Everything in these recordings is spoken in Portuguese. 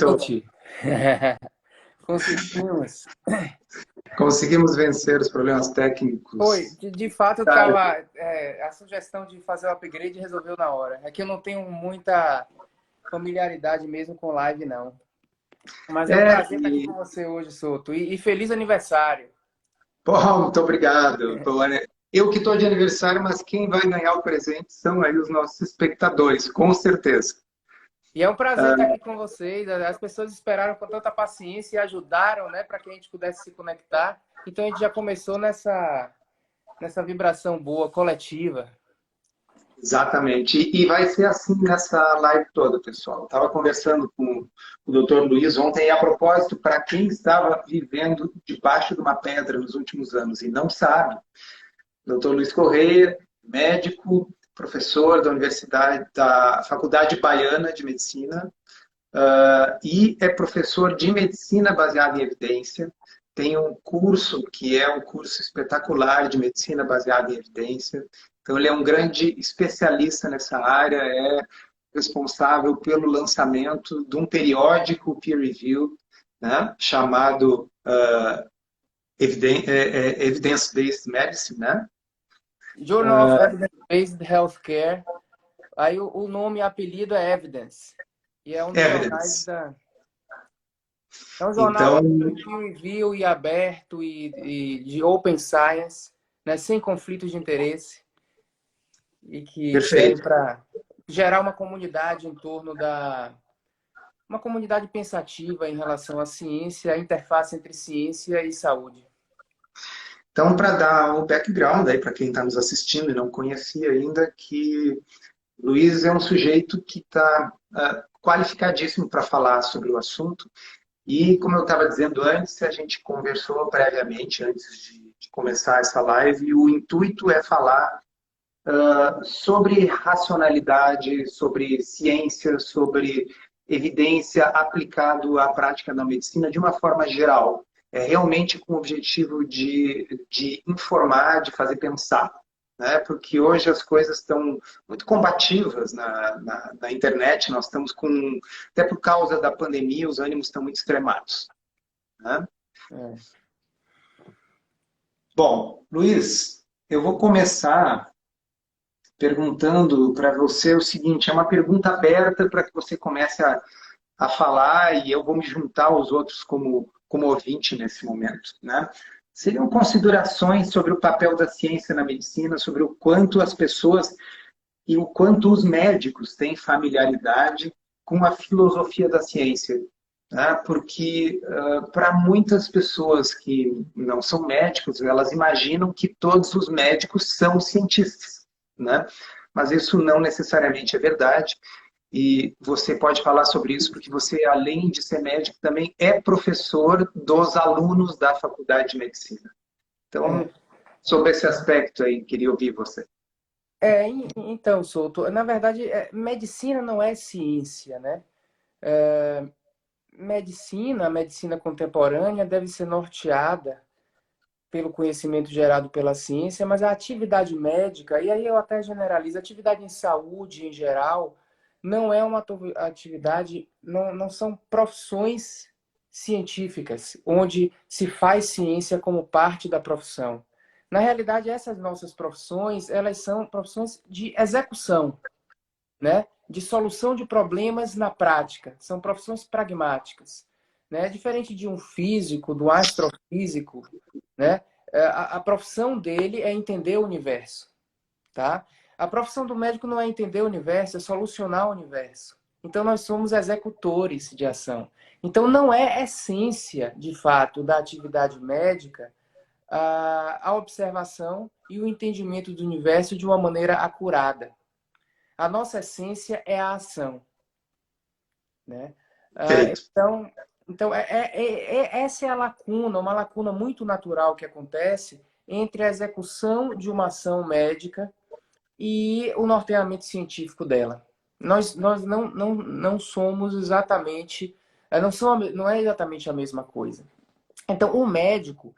Então, Gente, conseguimos. conseguimos vencer os problemas Foi, técnicos. de fato, eu Tá. tava. A sugestão de fazer o upgrade resolveu na hora. É que eu não tenho muita familiaridade mesmo com live, não. Mas é um É, prazer estar aqui com você hoje, Souto. E feliz aniversário. muito obrigado. Eu que estou de aniversário, mas quem vai ganhar o presente são aí os nossos espectadores, com certeza. E é um prazer estar aqui com vocês. As pessoas esperaram com tanta paciência e ajudaram, né, para que a gente pudesse se conectar. Então a gente já começou nessa vibração boa, coletiva. Exatamente. E vai ser assim nessa live toda, pessoal. Estava conversando com o Dr. Luiz ontem, e a propósito, para quem estava vivendo debaixo de uma pedra nos últimos anos e não sabe, Dr. Luiz Correia, médico, professor da Universidade, da Faculdade Baiana de Medicina, e é professor de medicina baseada em evidência. Tem um curso que é um curso espetacular de medicina baseada em evidência. Então, ele é um grande especialista nessa área, é responsável pelo lançamento de um periódico peer review, né, chamado Evidence-Based Medicine, né? Journal of Evidence-Based Healthcare. Aí o nome e apelido é Evidence. E é um dos jornais Evidence. da. É um jornal Então, de peer review e aberto e de open science, né, sem conflitos de interesse, e que serve perfeito. para gerar uma comunidade em torno da. Uma comunidade pensativa em relação à ciência, a interface entre ciência e saúde. Então, para dar o background aí para quem está nos assistindo e não conhecia ainda, que Luiz é um sujeito que está qualificadíssimo para falar sobre o assunto. E, como eu estava dizendo antes, a gente conversou previamente, antes de começar essa live, e o intuito é falar sobre racionalidade, sobre ciência, sobre evidência aplicado à prática da medicina de uma forma geral. É realmente com o objetivo de informar, de fazer pensar. Né? Porque hoje as coisas estão muito combativas na internet, nós estamos com, até por causa da pandemia, os ânimos estão muito extremados. Né? É. Bom, Luiz, eu vou começar perguntando para você o seguinte, é uma pergunta aberta para que você comece a falar e eu vou me juntar aos outros como ouvinte nesse momento. Né? Seriam considerações sobre o papel da ciência na medicina, sobre o quanto as pessoas e o quanto os médicos têm familiaridade com a filosofia da ciência. Né? Porque para muitas pessoas que não são médicos, elas imaginam que todos os médicos são cientistas. Né? Mas isso não necessariamente é verdade. E você pode falar sobre isso porque você, além de ser médico, também é professor dos alunos da Faculdade de Medicina. Então, É. sobre esse aspecto aí, queria ouvir você. Então, Souto, na verdade, medicina não é ciência, né? A medicina contemporânea deve ser norteada pelo conhecimento gerado pela ciência, mas a atividade médica, e aí eu até generalizo, a atividade em saúde em geral, não é uma atividade, não são profissões científicas, onde se faz ciência como parte da profissão. Na realidade, essas nossas profissões, elas são profissões de execução, né? De solução de problemas na prática. São profissões pragmáticas. Né? Diferente de um físico, do astrofísico, né? A profissão dele é entender o universo. Tá? A profissão do médico não é entender o universo, é solucionar o universo. Então, nós somos executores de ação. Então, não é essência, de fato, da atividade médica a observação e o entendimento do universo de uma maneira acurada. A nossa essência é a ação. Né? Perfeito. Então, essa é a lacuna, uma lacuna muito natural que acontece entre a execução de uma ação médica e o norteamento científico dela. Nós não somos exatamente, não é exatamente a mesma coisa. Então, o médico,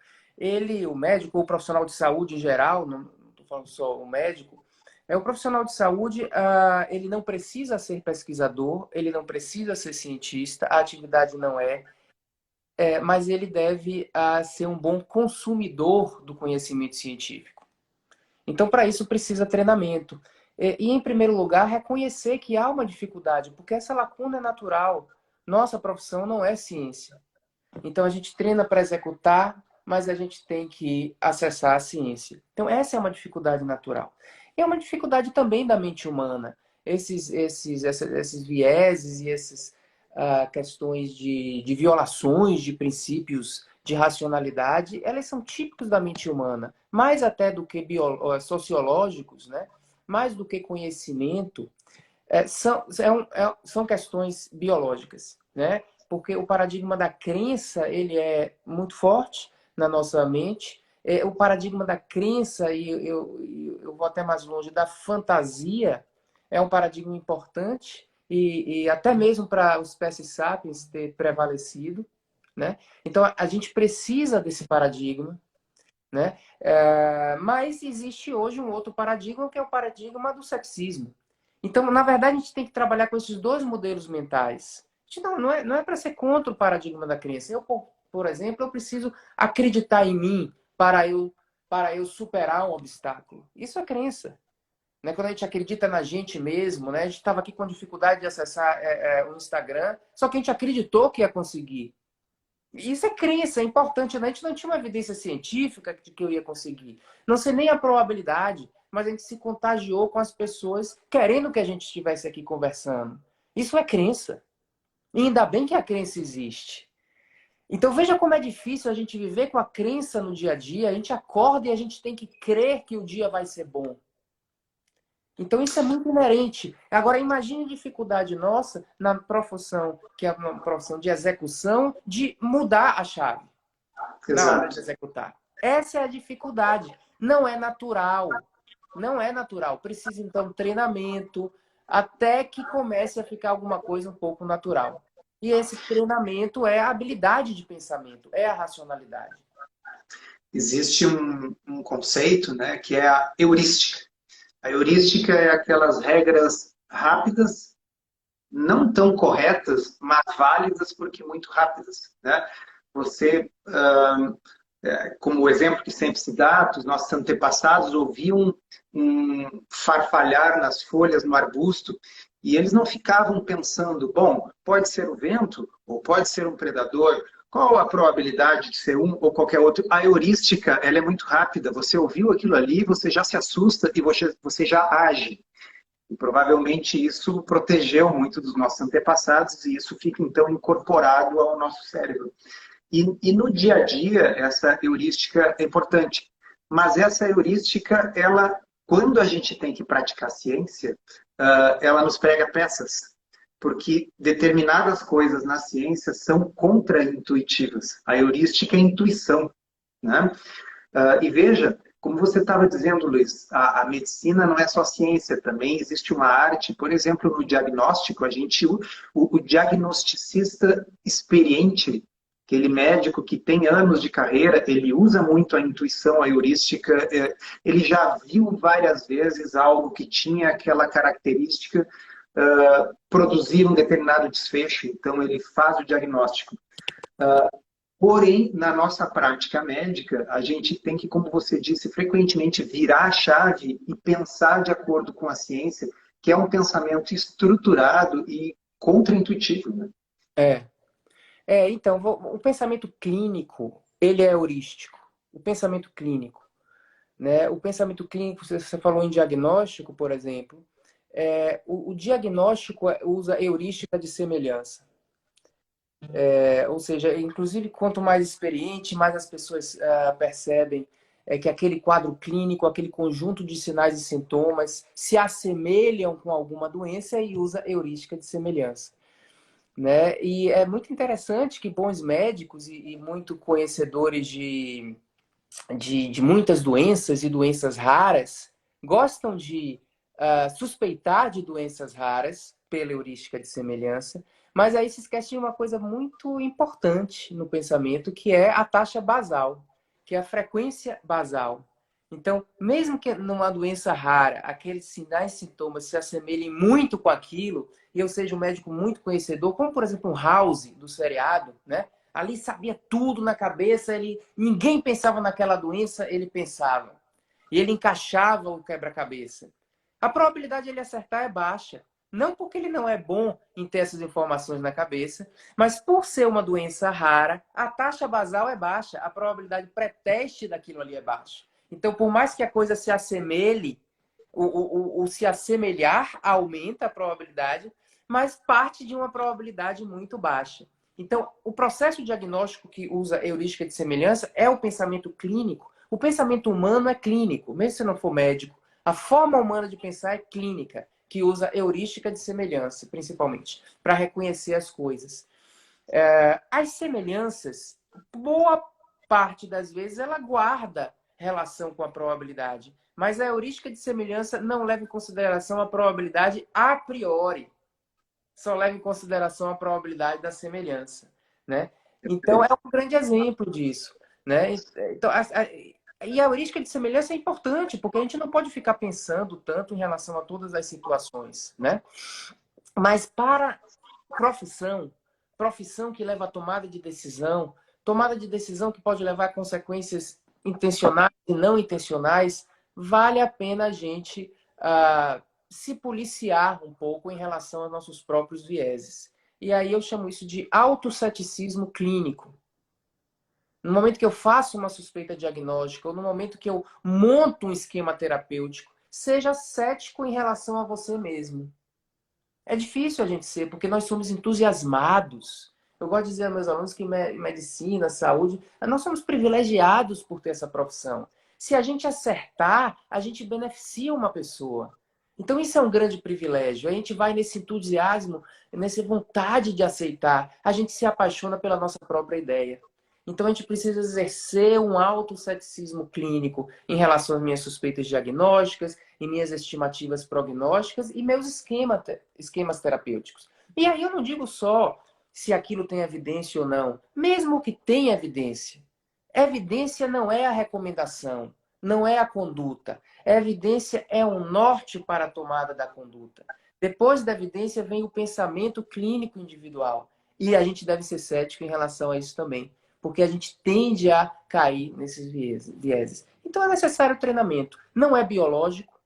o profissional de saúde em geral, não estou falando só o médico, O profissional de saúde, ele não precisa ser pesquisador, ele não precisa ser cientista, a atividade não mas ele deve ser um bom consumidor do conhecimento científico. Então, para isso, precisa treinamento. E, em primeiro lugar, reconhecer que há uma dificuldade, porque essa lacuna é natural. Nossa profissão não é ciência. Então, a gente treina para executar, mas a gente tem que acessar a ciência. Então, essa é uma dificuldade natural. E é uma dificuldade também da mente humana. Esses vieses e essas questões de violações de princípios de racionalidade, elas são típicos da mente humana, mais até do que sociológicos, né? Mais do que conhecimento, são questões biológicas, né? Porque o paradigma da crença, ele é muito forte na nossa mente. O paradigma da crença, e eu vou até mais longe, da fantasia, é um paradigma importante, e até mesmo para os espécie sapiens ter prevalecido, né? Então, a gente precisa desse paradigma, né? Mas existe hoje um outro paradigma, que é o paradigma do sexismo. Então, na verdade, a gente tem que trabalhar com esses dois modelos mentais. A gente não é para ser contra o paradigma da crença. Eu, por exemplo, eu preciso acreditar em mim para eu superar um obstáculo. Isso é crença. Né? Quando a gente acredita na gente mesmo, né? A gente estava aqui com dificuldade de acessar o Instagram, só que a gente acreditou que ia conseguir. Isso é crença, é importante, né? A gente não tinha uma evidência científica de que eu ia conseguir. Não sei nem a probabilidade, mas a gente se contagiou com as pessoas querendo que a gente estivesse aqui conversando. Isso é crença. E ainda bem que a crença existe. Então veja como é difícil a gente viver com a crença no dia a dia. A gente acorda e a gente tem que crer que o dia vai ser bom. Então isso é muito inerente. Agora imagine a dificuldade nossa na profissão, que é uma profissão de execução, de mudar a chave na hora de Exato. executar. Essa é a dificuldade. Não é natural. Não é natural. Precisa, então, treinamento até que comece a ficar alguma coisa um pouco natural. E esse treinamento é a habilidade de pensamento, é a racionalidade. Existe um conceito, né, que é a heurística. A heurística é aquelas regras rápidas, não tão corretas, mas válidas porque muito rápidas, né? Você, como o exemplo que sempre se dá, os nossos antepassados ouviam um farfalhar nas folhas no arbusto e eles não ficavam pensando, bom, pode ser o vento ou pode ser um predador. Qual a probabilidade de ser um ou qualquer outro? A heurística, ela é muito rápida. Você ouviu aquilo ali, você já se assusta e você já age. E provavelmente isso protegeu muito dos nossos antepassados e isso fica então incorporado ao nosso cérebro. E no dia a dia, essa heurística é importante. Mas essa heurística, ela, quando a gente tem que praticar ciência, ela nos prega peças. Porque determinadas coisas na ciência são contraintuitivas. A heurística é intuição, né? E veja, como você estava dizendo, Luiz, a medicina não é só ciência, também existe uma arte. Por exemplo, no diagnóstico, o diagnosticista experiente, aquele médico que tem anos de carreira, ele usa muito a intuição, a heurística, ele já viu várias vezes algo que tinha aquela característica, produzir um determinado desfecho, então ele faz o diagnóstico. Porém, na nossa prática médica, a gente tem que, como você disse, frequentemente virar a chave e pensar de acordo com a ciência, que é um pensamento estruturado e contraintuitivo, né? É. Então, o pensamento clínico, ele é heurístico. O pensamento clínico, né? O pensamento clínico, você falou em diagnóstico, por exemplo, o diagnóstico usa heurística de semelhança. Ou seja, inclusive, quanto mais experiente, mais as pessoas percebem que aquele quadro clínico, aquele conjunto de sinais e sintomas se assemelham com alguma doença e usa heurística de semelhança. Né? E é muito interessante que bons médicos e muito conhecedores de muitas doenças e doenças raras gostam de suspeitar de doenças raras pela heurística de semelhança, mas aí se esquece de uma coisa muito importante no pensamento, que é a taxa basal, que é a frequência basal. Então, mesmo que numa doença rara, aqueles sinais e sintomas se assemelhem muito com aquilo, e eu seja um médico muito conhecedor, como por exemplo um House do seriado, né? Ali sabia tudo na cabeça, ninguém pensava naquela doença, ele pensava. E ele encaixava o quebra-cabeça. A probabilidade de ele acertar é baixa. Não porque ele não é bom em ter essas informações na cabeça, mas por ser uma doença rara, a taxa basal é baixa, a probabilidade pré-teste daquilo ali é baixa. Então, por mais que a coisa se assemelhe, o se assemelhar aumenta a probabilidade, mas parte de uma probabilidade muito baixa. Então, o processo diagnóstico que usa heurística de semelhança é o pensamento clínico. O pensamento humano é clínico, mesmo se não for médico. A forma humana de pensar é clínica, que usa heurística de semelhança, principalmente, para reconhecer as coisas. As semelhanças, boa parte das vezes, ela guarda relação com a probabilidade. Mas a heurística de semelhança não leva em consideração a probabilidade a priori. Só leva em consideração a probabilidade da semelhança, né? Então, é um grande exemplo disso, né? Então, e a heurística de semelhança é importante, porque a gente não pode ficar pensando tanto em relação a todas as situações, né? Mas para profissão, profissão que leva a tomada de decisão que pode levar a consequências intencionais e não intencionais, vale a pena a gente se policiar um pouco em relação aos nossos próprios vieses. E aí eu chamo isso de autoceticismo clínico. No momento que eu faço uma suspeita diagnóstica, ou no momento que eu monto um esquema terapêutico, seja cético em relação a você mesmo. É difícil a gente ser, porque nós somos entusiasmados. Eu gosto de dizer aos meus alunos que medicina, saúde, nós somos privilegiados por ter essa profissão. Se a gente acertar, a gente beneficia uma pessoa. Então isso é um grande privilégio. A gente vai nesse entusiasmo, nessa vontade de aceitar. A gente se apaixona pela nossa própria ideia. Então a gente precisa exercer um autoceticismo clínico em relação às minhas suspeitas diagnósticas, em minhas estimativas prognósticas e meus esquemas terapêuticos. E aí eu não digo só se aquilo tem evidência ou não, mesmo que tenha evidência. Evidência não é a recomendação, não é a conduta. A evidência é um norte para a tomada da conduta. Depois da evidência vem o pensamento clínico individual. E a gente deve ser cético em relação a isso também, porque a gente tende a cair nesses vieses. Então é necessário treinamento. Não é biológico,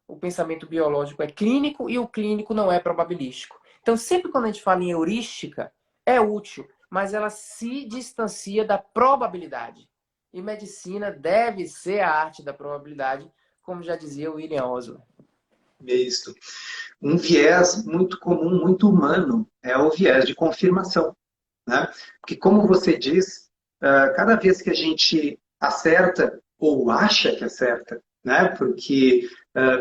o pensamento biológico é clínico e o clínico não é probabilístico. Então, sempre quando a gente fala em heurística, é útil, mas ela se distancia da probabilidade. E medicina deve ser a arte da probabilidade, como já dizia William Osler. Isso. Um viés muito comum, muito humano, é o viés de confirmação, né? Porque, como você diz, cada vez que a gente acerta ou acha que acerta, né? Porque,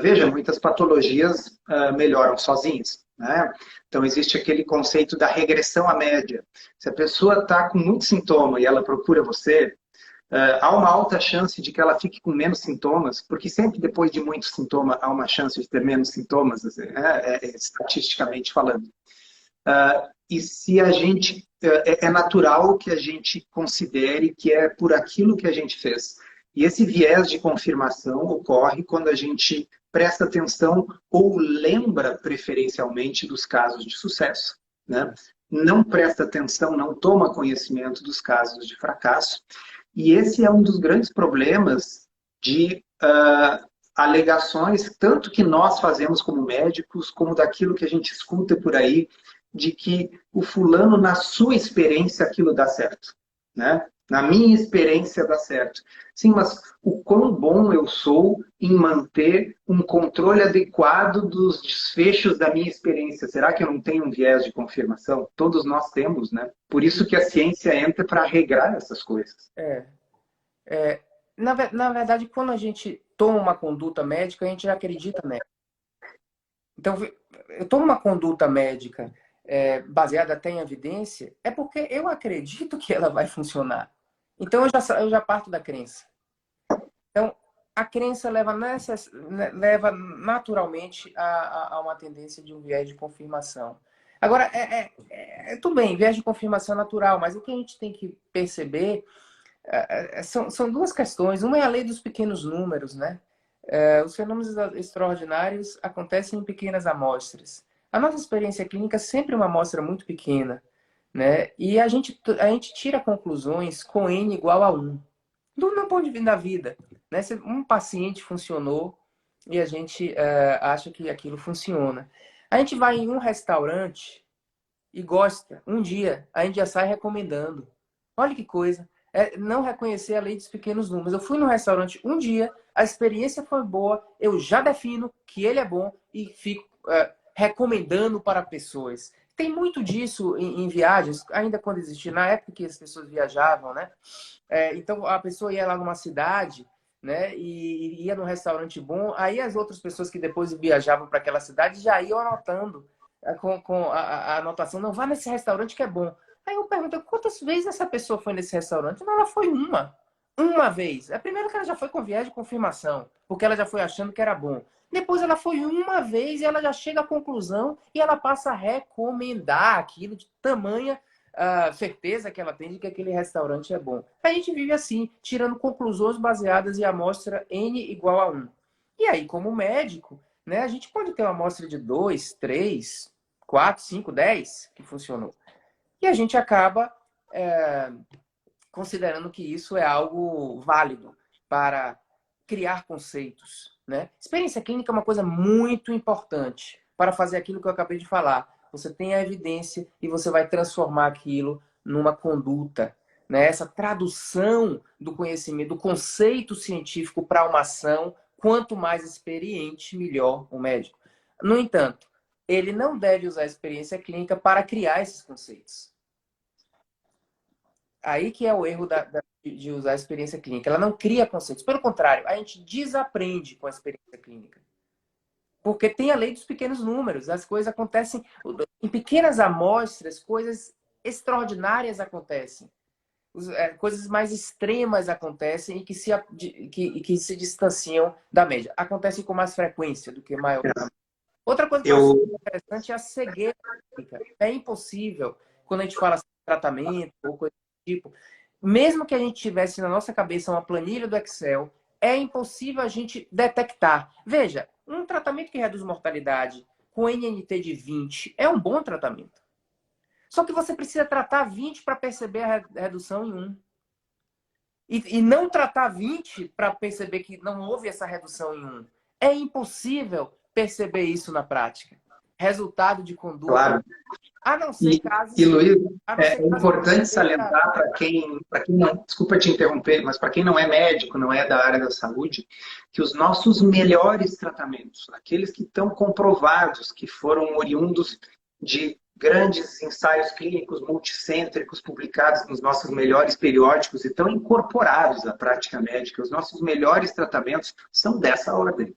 veja, muitas patologias melhoram sozinhas, né? Então, existe aquele conceito da regressão à média. Se a pessoa está com muito sintoma e ela procura você, há uma alta chance de que ela fique com menos sintomas, porque sempre depois de muito sintoma há uma chance de ter menos sintomas, assim, estatisticamente falando. E se a gente é natural que a gente considere que é por aquilo que a gente fez. E esse viés de confirmação ocorre quando a gente presta atenção ou lembra preferencialmente dos casos de sucesso, né? Não presta atenção, não toma conhecimento dos casos de fracasso. E esse é um dos grandes problemas de alegações, tanto que nós fazemos como médicos, como daquilo que a gente escuta por aí, de que o fulano, na sua experiência, aquilo dá certo, né? Na minha experiência dá certo. Sim, mas o quão bom eu sou em manter um controle adequado dos desfechos da minha experiência? Será que eu não tenho um viés de confirmação? Todos nós temos, né? Por isso que a ciência entra para regrar essas coisas. Na verdade, quando a gente toma uma conduta médica, a gente já acredita nela. Então, eu tomo uma conduta médica baseada até em evidência, é porque eu acredito que ela vai funcionar. Então, eu já parto da crença. Então, a crença leva naturalmente a uma tendência de um viés de confirmação. Agora, tudo bem, viés de confirmação é natural, mas o que a gente tem que perceber São duas questões. Uma é a lei dos pequenos números, né? Os fenômenos extraordinários acontecem em pequenas amostras. A nossa experiência clínica é sempre uma amostra muito pequena, né? E a gente tira conclusões com N igual a 1. No ponto de vista da vida, né? Se um paciente funcionou e a gente acha que aquilo funciona. A gente vai em um restaurante e gosta. Um dia, a gente já sai recomendando. Olha que coisa. É não reconhecer a lei dos pequenos números. Eu fui no restaurante um dia, a experiência foi boa, eu já defino que ele é bom e fico recomendando para pessoas. Tem muito disso em viagens, ainda quando existia, na época que as pessoas viajavam, né? Então a pessoa ia lá numa cidade, né? E ia num restaurante bom, aí as outras pessoas que depois viajavam para aquela cidade já iam anotando com a anotação, não, vá nesse restaurante que é bom. Aí eu pergunto, quantas vezes essa pessoa foi nesse restaurante? Não, ela foi uma. Uma vez. É primeiro que ela já foi com viés de confirmação, porque ela já foi achando que era bom. Depois ela foi uma vez e ela já chega à conclusão e ela passa a recomendar aquilo de tamanha certeza que ela tem de que aquele restaurante é bom. A gente vive assim, tirando conclusões baseadas em amostra N igual a 1. E aí, como médico, né, a gente pode ter uma amostra de 2, 3, 4, 5, 10 que funcionou. E a gente acaba considerando que isso é algo válido para criar conceitos, né? Experiência clínica é uma coisa muito importante para fazer aquilo que eu acabei de falar. Você tem a evidência e você vai transformar aquilo numa conduta, né? Essa tradução do conhecimento, do conceito científico para uma ação, quanto mais experiente, melhor o médico. No entanto, ele não deve usar a experiência clínica para criar esses conceitos. Aí que é o erro de usar a experiência clínica. Ela não cria conceitos. Pelo contrário, a gente desaprende com a experiência clínica. Porque tem a lei dos pequenos números. As coisas acontecem em pequenas amostras, coisas extraordinárias acontecem. Coisas mais extremas acontecem e que se distanciam da média. Acontecem com mais frequência do que maior. Outra coisa que eu acho Eu, interessante é a cegueira clínica. É impossível, quando a gente fala sobre tratamento ou coisa do tipo, mesmo que a gente tivesse na nossa cabeça uma planilha do Excel, é impossível a gente detectar. Veja, um tratamento que reduz mortalidade com NNT de 20 é um bom tratamento. Só que você precisa tratar 20 para perceber a redução em 1. E não tratar 20 para perceber que não houve essa redução em 1. É impossível perceber isso na prática. Resultado de conduta, claro. a não ser E, casos e que Luiz, a não é ser casos que importante seja salientar para quem não, desculpa te interromper, mas para quem não é médico, não é da área da saúde, que os nossos melhores tratamentos, aqueles que estão comprovados, que foram oriundos de grandes ensaios clínicos multicêntricos publicados nos nossos melhores periódicos e estão incorporados à prática médica, os nossos melhores tratamentos são dessa ordem,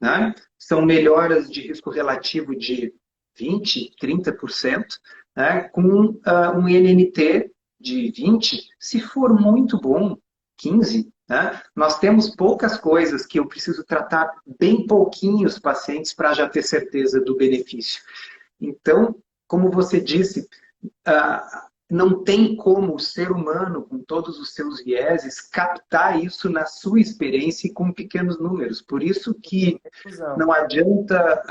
né? São melhoras de risco relativo de 20%, 30%, né? Com um NNT de 20%, se for muito bom, 15%. Né? Nós temos poucas coisas que eu preciso tratar bem pouquinhos pacientes para já ter certeza do benefício. Então, como você disse, não tem como o ser humano, com todos os seus vieses, captar isso na sua experiência e com pequenos números. Por isso que reclusão. não adianta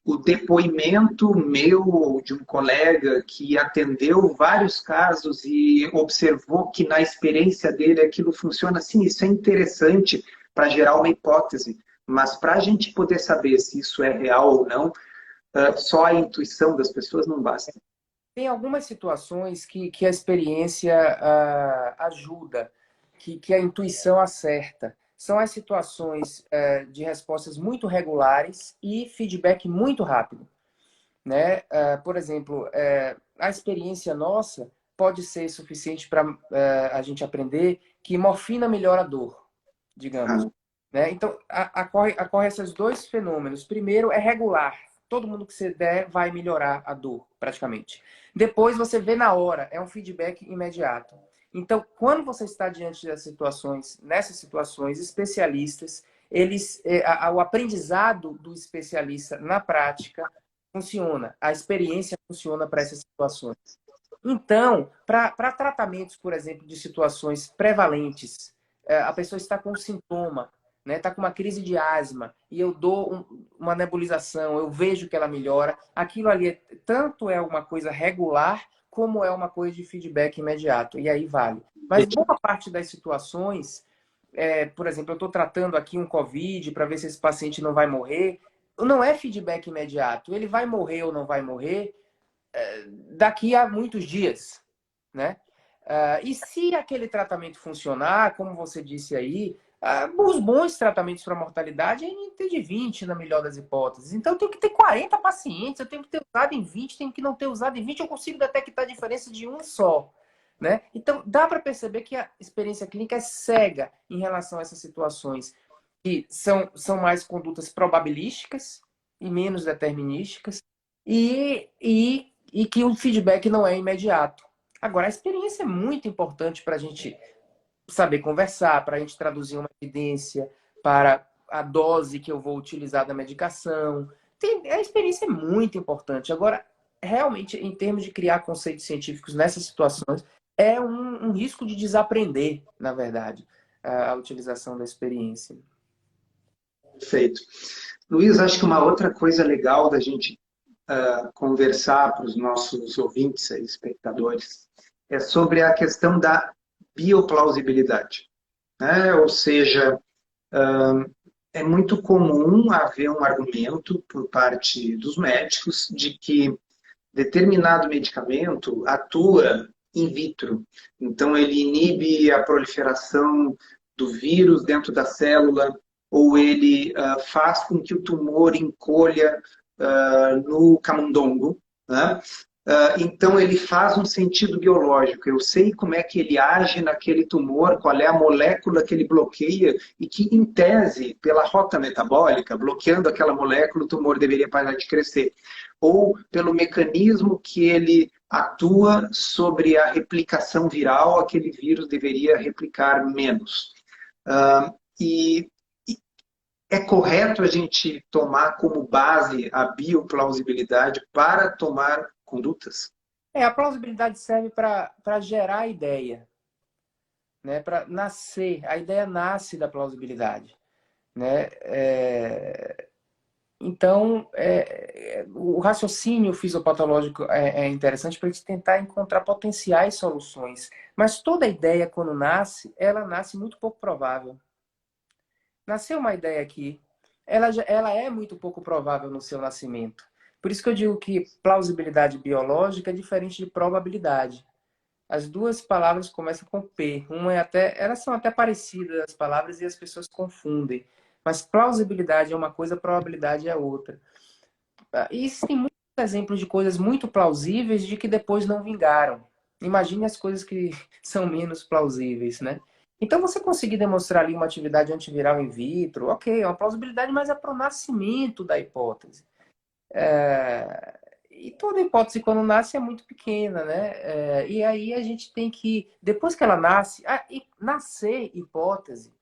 o depoimento meu ou de um colega que atendeu vários casos e observou que na experiência dele aquilo funciona assim. Isso é interessante para gerar uma hipótese, mas para a gente poder saber se isso é real ou não, só a intuição das pessoas não basta. Tem algumas situações que a experiência ajuda, que a intuição acerta. São as situações de respostas muito regulares e feedback muito rápido, né? Por exemplo, a experiência nossa pode ser suficiente para a gente aprender que morfina melhora a dor, digamos. Ah, Né? Então, ocorre esses dois fenômenos. Primeiro, é regular. Todo mundo que você der vai melhorar a dor, praticamente. Depois, você vê na hora. É um feedback imediato. Então, quando você está diante das situações, nessas situações, especialistas, o aprendizado do especialista na prática funciona. A experiência funciona para essas situações. Então, para tratamentos, por exemplo, de situações prevalentes, a pessoa está com um sintoma, né? Está com uma crise de asma, e eu dou uma nebulização, eu vejo que ela melhora, aquilo ali tanto é uma coisa regular, como é uma coisa de feedback imediato, e aí vale. Mas boa parte das situações, por exemplo, eu estou tratando aqui um COVID para ver se esse paciente não vai morrer, não é feedback imediato, ele vai morrer ou não vai morrer daqui a muitos dias, né? E se aquele tratamento funcionar, como você disse aí, os bons tratamentos para mortalidade é em ter de 20 na melhor das hipóteses. Então, eu tenho que ter 40 pacientes, eu tenho que ter usado em 20, tenho que não ter usado em 20, eu consigo detectar a diferença de um só. Né? Então, dá para perceber que a experiência clínica é cega em relação a essas situações, que são mais condutas probabilísticas e menos determinísticas, e que o feedback não é imediato. Agora, a experiência é muito importante para a gente saber conversar, para a gente traduzir uma evidência, para a dose que eu vou utilizar da medicação. A experiência é muito importante. Agora, realmente, em termos de criar conceitos científicos nessas situações, é um risco de desaprender, na verdade, a utilização da experiência. Perfeito. Luiz, acho que uma outra coisa legal da gente conversar para os nossos ouvintes e espectadores é sobre a questão da bioplausibilidade, né? Ou seja, é muito comum haver um argumento por parte dos médicos de que determinado medicamento atua in vitro. Então, ele inibe a proliferação do vírus dentro da célula, ou ele faz com que o tumor encolha no camundongo, né? Então, ele faz um sentido biológico. Eu sei como é que ele age naquele tumor, qual é a molécula que ele bloqueia e que, em tese, pela rota metabólica, bloqueando aquela molécula, o tumor deveria parar de crescer. Ou pelo mecanismo que ele atua sobre a replicação viral, aquele vírus deveria replicar menos. E é correto a gente tomar como base a bioplausibilidade para tomar condutas? A plausibilidade serve para gerar ideia, né? Para nascer. A ideia nasce da plausibilidade, né? Então, o raciocínio fisiopatológico é interessante para a gente tentar encontrar potenciais soluções. Mas toda ideia, quando nasce, ela nasce muito pouco provável. Nasceu uma ideia aqui, ela é muito pouco provável no seu nascimento. Por isso que eu digo que plausibilidade biológica é diferente de probabilidade. As duas palavras começam com P. Elas são até parecidas as palavras e as pessoas confundem. Mas plausibilidade é uma coisa, probabilidade é outra. E existem muitos exemplos de coisas muito plausíveis de que depois não vingaram. Imagine as coisas que são menos plausíveis, né? Então, você conseguir demonstrar ali uma atividade antiviral in vitro, ok, é uma plausibilidade, mas é para o nascimento da hipótese. E toda hipótese, quando nasce, é muito pequena, né? E aí a gente tem que, depois que ela nasce, nascer hipótese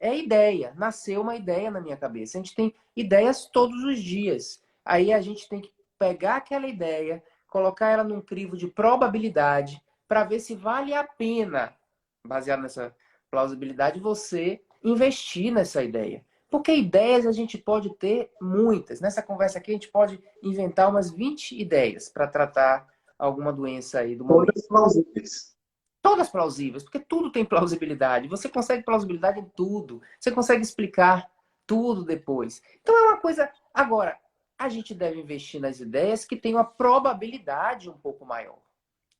é ideia, nasceu uma ideia na minha cabeça. A gente tem ideias todos os dias. Aí a gente tem que pegar aquela ideia, colocar ela num crivo de probabilidade, para ver se vale a pena, baseado nessa plausibilidade, você investir nessa ideia. Porque ideias a gente pode ter muitas. Nessa conversa aqui, a gente pode inventar umas 20 ideias para tratar alguma doença aí do momento. Todas plausíveis. Todas plausíveis, porque tudo tem plausibilidade. Você consegue plausibilidade em tudo. Você consegue explicar tudo depois. Então é uma coisa. Agora, a gente deve investir nas ideias que têm uma probabilidade um pouco maior,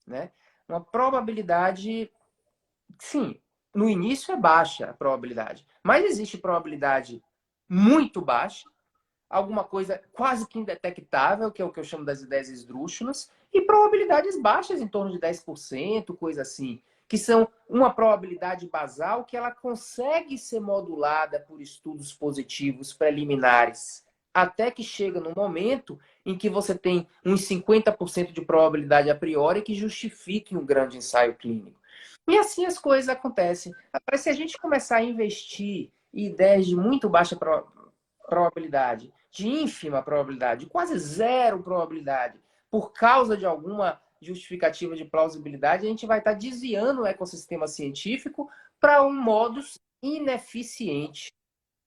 né? Uma probabilidade, sim, no início é baixa a probabilidade, mas existe probabilidade muito baixa, alguma coisa quase que indetectável, que é o que eu chamo das ideias esdrúxulas, e probabilidades baixas, em torno de 10%, coisa assim, que são uma probabilidade basal que ela consegue ser modulada por estudos positivos preliminares, até que chega no momento em que você tem uns 50% de probabilidade a priori que justifique um grande ensaio clínico. E assim as coisas acontecem. Agora, se a gente começar a investir em ideias de muito baixa probabilidade, de ínfima probabilidade, de quase zero probabilidade, por causa de alguma justificativa de plausibilidade, a gente vai estar desviando o ecossistema científico para um modus ineficiente.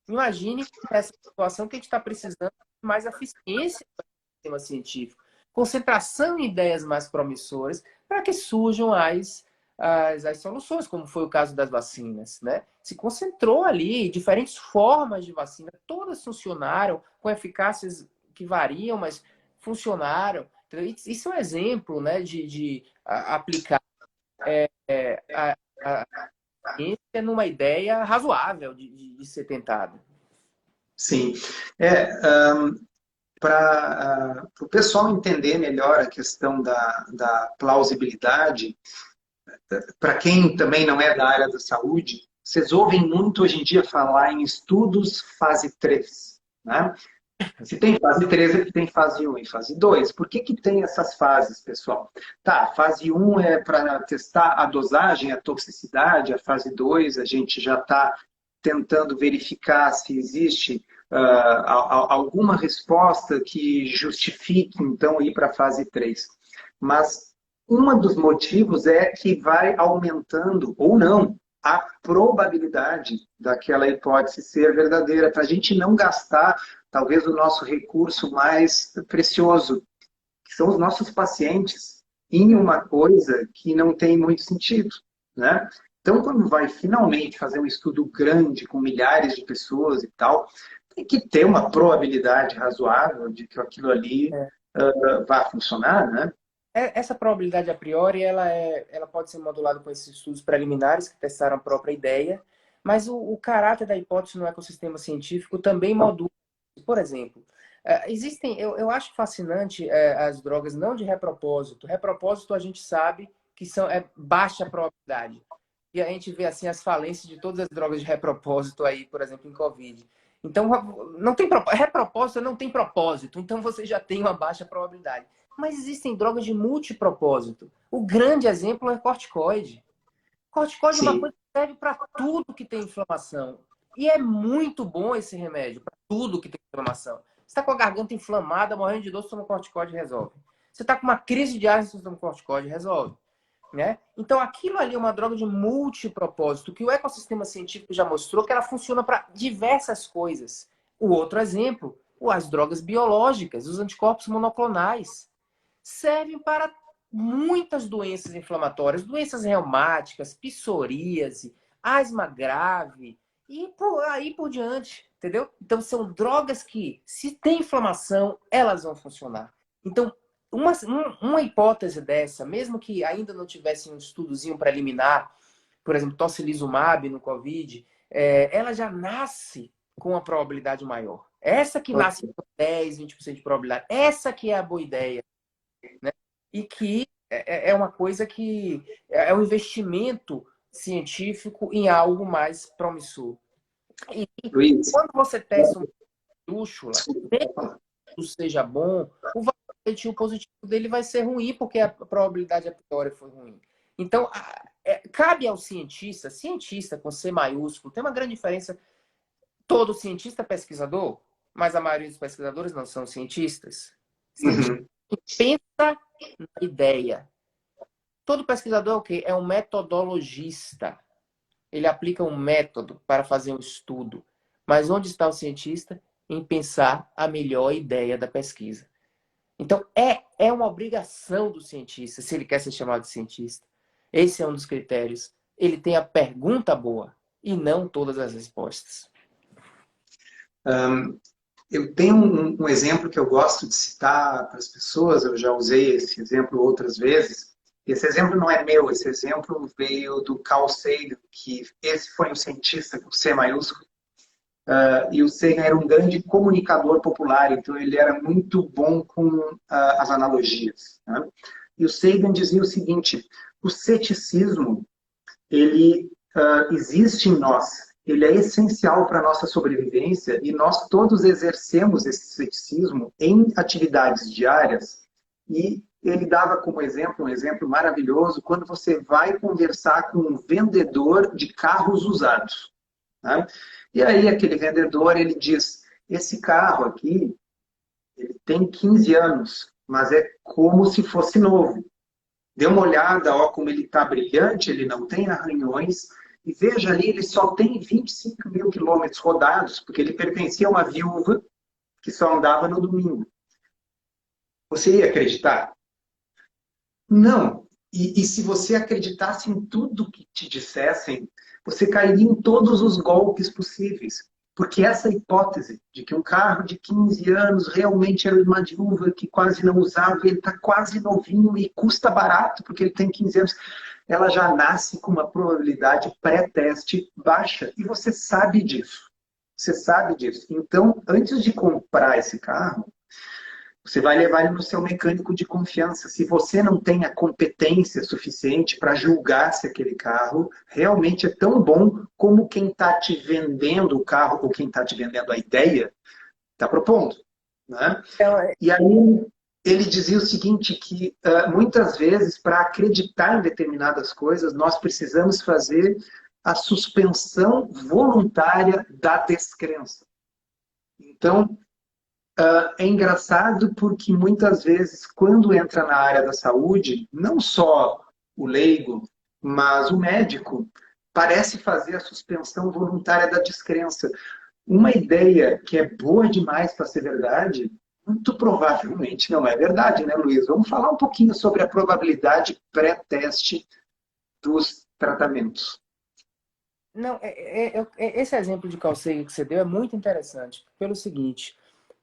Imagine essa situação que a gente está precisando de mais eficiência do sistema científico, concentração em ideias mais promissoras para que surjam as soluções, como foi o caso das vacinas, né? Se concentrou ali diferentes formas de vacina, todas funcionaram com eficácias que variam, mas funcionaram. Então, isso é um exemplo, né, de aplicar a ciência numa ideia razoável de ser tentada. Sim. Para o pessoal entender melhor a questão da plausibilidade, para quem também não é da área da saúde, vocês ouvem muito hoje em dia falar em estudos fase 3, né? Se tem fase 3, é porque tem fase 1 e fase 2. Por que tem essas fases, pessoal? Tá, fase 1 é para testar a dosagem, a toxicidade. A fase 2 a gente já está tentando verificar se existe alguma resposta que justifique, então, ir para a fase 3. Mas um dos motivos é que vai aumentando, ou não, a probabilidade daquela hipótese ser verdadeira, para a gente não gastar, talvez, o nosso recurso mais precioso, que são os nossos pacientes, em uma coisa que não tem muito sentido, né? Então, quando vai finalmente fazer um estudo grande, com milhares de pessoas e tal, tem que ter uma probabilidade razoável de que aquilo ali vá funcionar, né? Essa probabilidade a priori, ela pode ser modulada com esses estudos preliminares que testaram a própria ideia, mas o caráter da hipótese no ecossistema científico também modula. Por exemplo, eu acho fascinante as drogas não de repropósito. Repropósito a gente sabe que é baixa probabilidade. E a gente vê assim as falências de todas as drogas de repropósito aí, por exemplo, em Covid. Então, não tem repropósito não tem propósito, então você já tem uma baixa probabilidade. Mas existem drogas de multipropósito. O grande exemplo é corticoide. Corticoide é uma coisa que serve para tudo que tem inflamação. E é muito bom esse remédio para tudo que tem inflamação. Você está com a garganta inflamada, morrendo de dor, você toma corticoide e resolve. Você está com uma crise de asma, você toma corticoide e resolve. Né? Então, aquilo ali é uma droga de multipropósito, que o ecossistema científico já mostrou que ela funciona para diversas coisas. O outro exemplo, as drogas biológicas, os anticorpos monoclonais, servem para muitas doenças inflamatórias, doenças reumáticas, psoríase, asma grave e por aí por diante, entendeu? Então são drogas que, se tem inflamação, elas vão funcionar. Então, uma hipótese dessa, mesmo que ainda não tivesse um estudozinho preliminar, por exemplo, tocilizumab no COVID, ela já nasce com uma probabilidade maior. Essa que nasce com 10, 20% de probabilidade, essa que é a boa ideia. Né? E que é uma coisa que é um investimento científico em algo mais promissor. E Luiz, quando você testa uma lúxula, mesmo que seja bom, o valor positivo dele vai ser ruim, porque a probabilidade a priori foi ruim. Então, cabe ao cientista com C maiúsculo, tem uma grande diferença. Todo cientista é pesquisador, mas a maioria dos pesquisadores não são cientistas. Cientista pensa na ideia. Todo pesquisador é o quê? É um metodologista. Ele aplica um método para fazer um estudo. Mas onde está o cientista? Em pensar a melhor ideia da pesquisa. Então, é uma obrigação do cientista, se ele quer ser chamado de cientista. Esse é um dos critérios. Ele tem a pergunta boa e não todas as respostas. Eu tenho um exemplo que eu gosto de citar para as pessoas, eu já usei esse exemplo outras vezes. Esse exemplo não é meu, esse exemplo veio do Carl Sagan, que esse foi um cientista com C maiúsculo, e o Sagan era um grande comunicador popular, então ele era muito bom com as analogias. Né? E o Sagan dizia o seguinte: o ceticismo, ele existe em nós, ele é essencial para a nossa sobrevivência e nós todos exercemos esse ceticismo em atividades diárias. E ele dava como exemplo, um exemplo maravilhoso, quando você vai conversar com um vendedor de carros usados. Né? E aí aquele vendedor, ele diz, esse carro aqui, ele tem 15 anos, mas é como se fosse novo. Dê uma olhada, ó, como ele está brilhante, ele não tem arranhões. E veja ali, ele só tem 25 mil quilômetros rodados, porque ele pertencia a uma viúva que só andava no domingo. Você ia acreditar? Não. E se você acreditasse em tudo que te dissessem, você cairia em todos os golpes possíveis. Porque essa hipótese de que um carro de 15 anos realmente era uma viúva que quase não usava, ele está quase novinho e custa barato porque ele tem 15 anos, ela já nasce com uma probabilidade pré-teste baixa. E você sabe disso. Você sabe disso. Então, antes de comprar esse carro, você vai levar ele no seu mecânico de confiança. Se você não tem a competência suficiente para julgar se aquele carro realmente é tão bom como quem está te vendendo o carro ou quem está te vendendo a ideia está propondo. Né? Então, E aí ele dizia o seguinte, que muitas vezes, para acreditar em determinadas coisas, nós precisamos fazer a suspensão voluntária da descrença. Então, é engraçado porque muitas vezes, quando entra na área da saúde, não só o leigo, mas o médico, parece fazer a suspensão voluntária da descrença. Uma ideia que é boa demais para ser verdade, muito provavelmente não é verdade, né, Luiz? Vamos falar um pouquinho sobre a probabilidade pré-teste dos tratamentos. não, esse exemplo de calceira que você deu é muito interessante, pelo seguinte,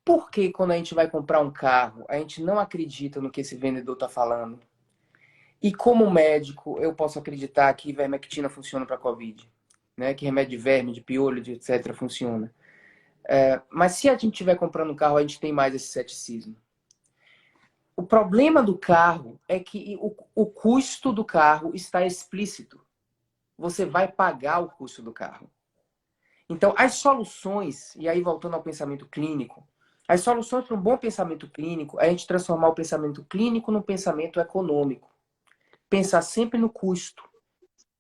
por que quando a gente vai comprar um carro, a gente não acredita no que esse vendedor está falando? E como médico, eu posso acreditar que ivermectina funciona para Covid, né? Que remédio de verme, de piolho, de etc. funciona. Mas se a gente estiver comprando um carro, a gente tem mais esse ceticismo. O problema do carro é que o custo do carro está explícito. Você vai pagar o custo do carro. Então, as soluções, e aí voltando ao pensamento clínico, as soluções para um bom pensamento clínico é a gente transformar o pensamento clínico num pensamento econômico. Pensar sempre no custo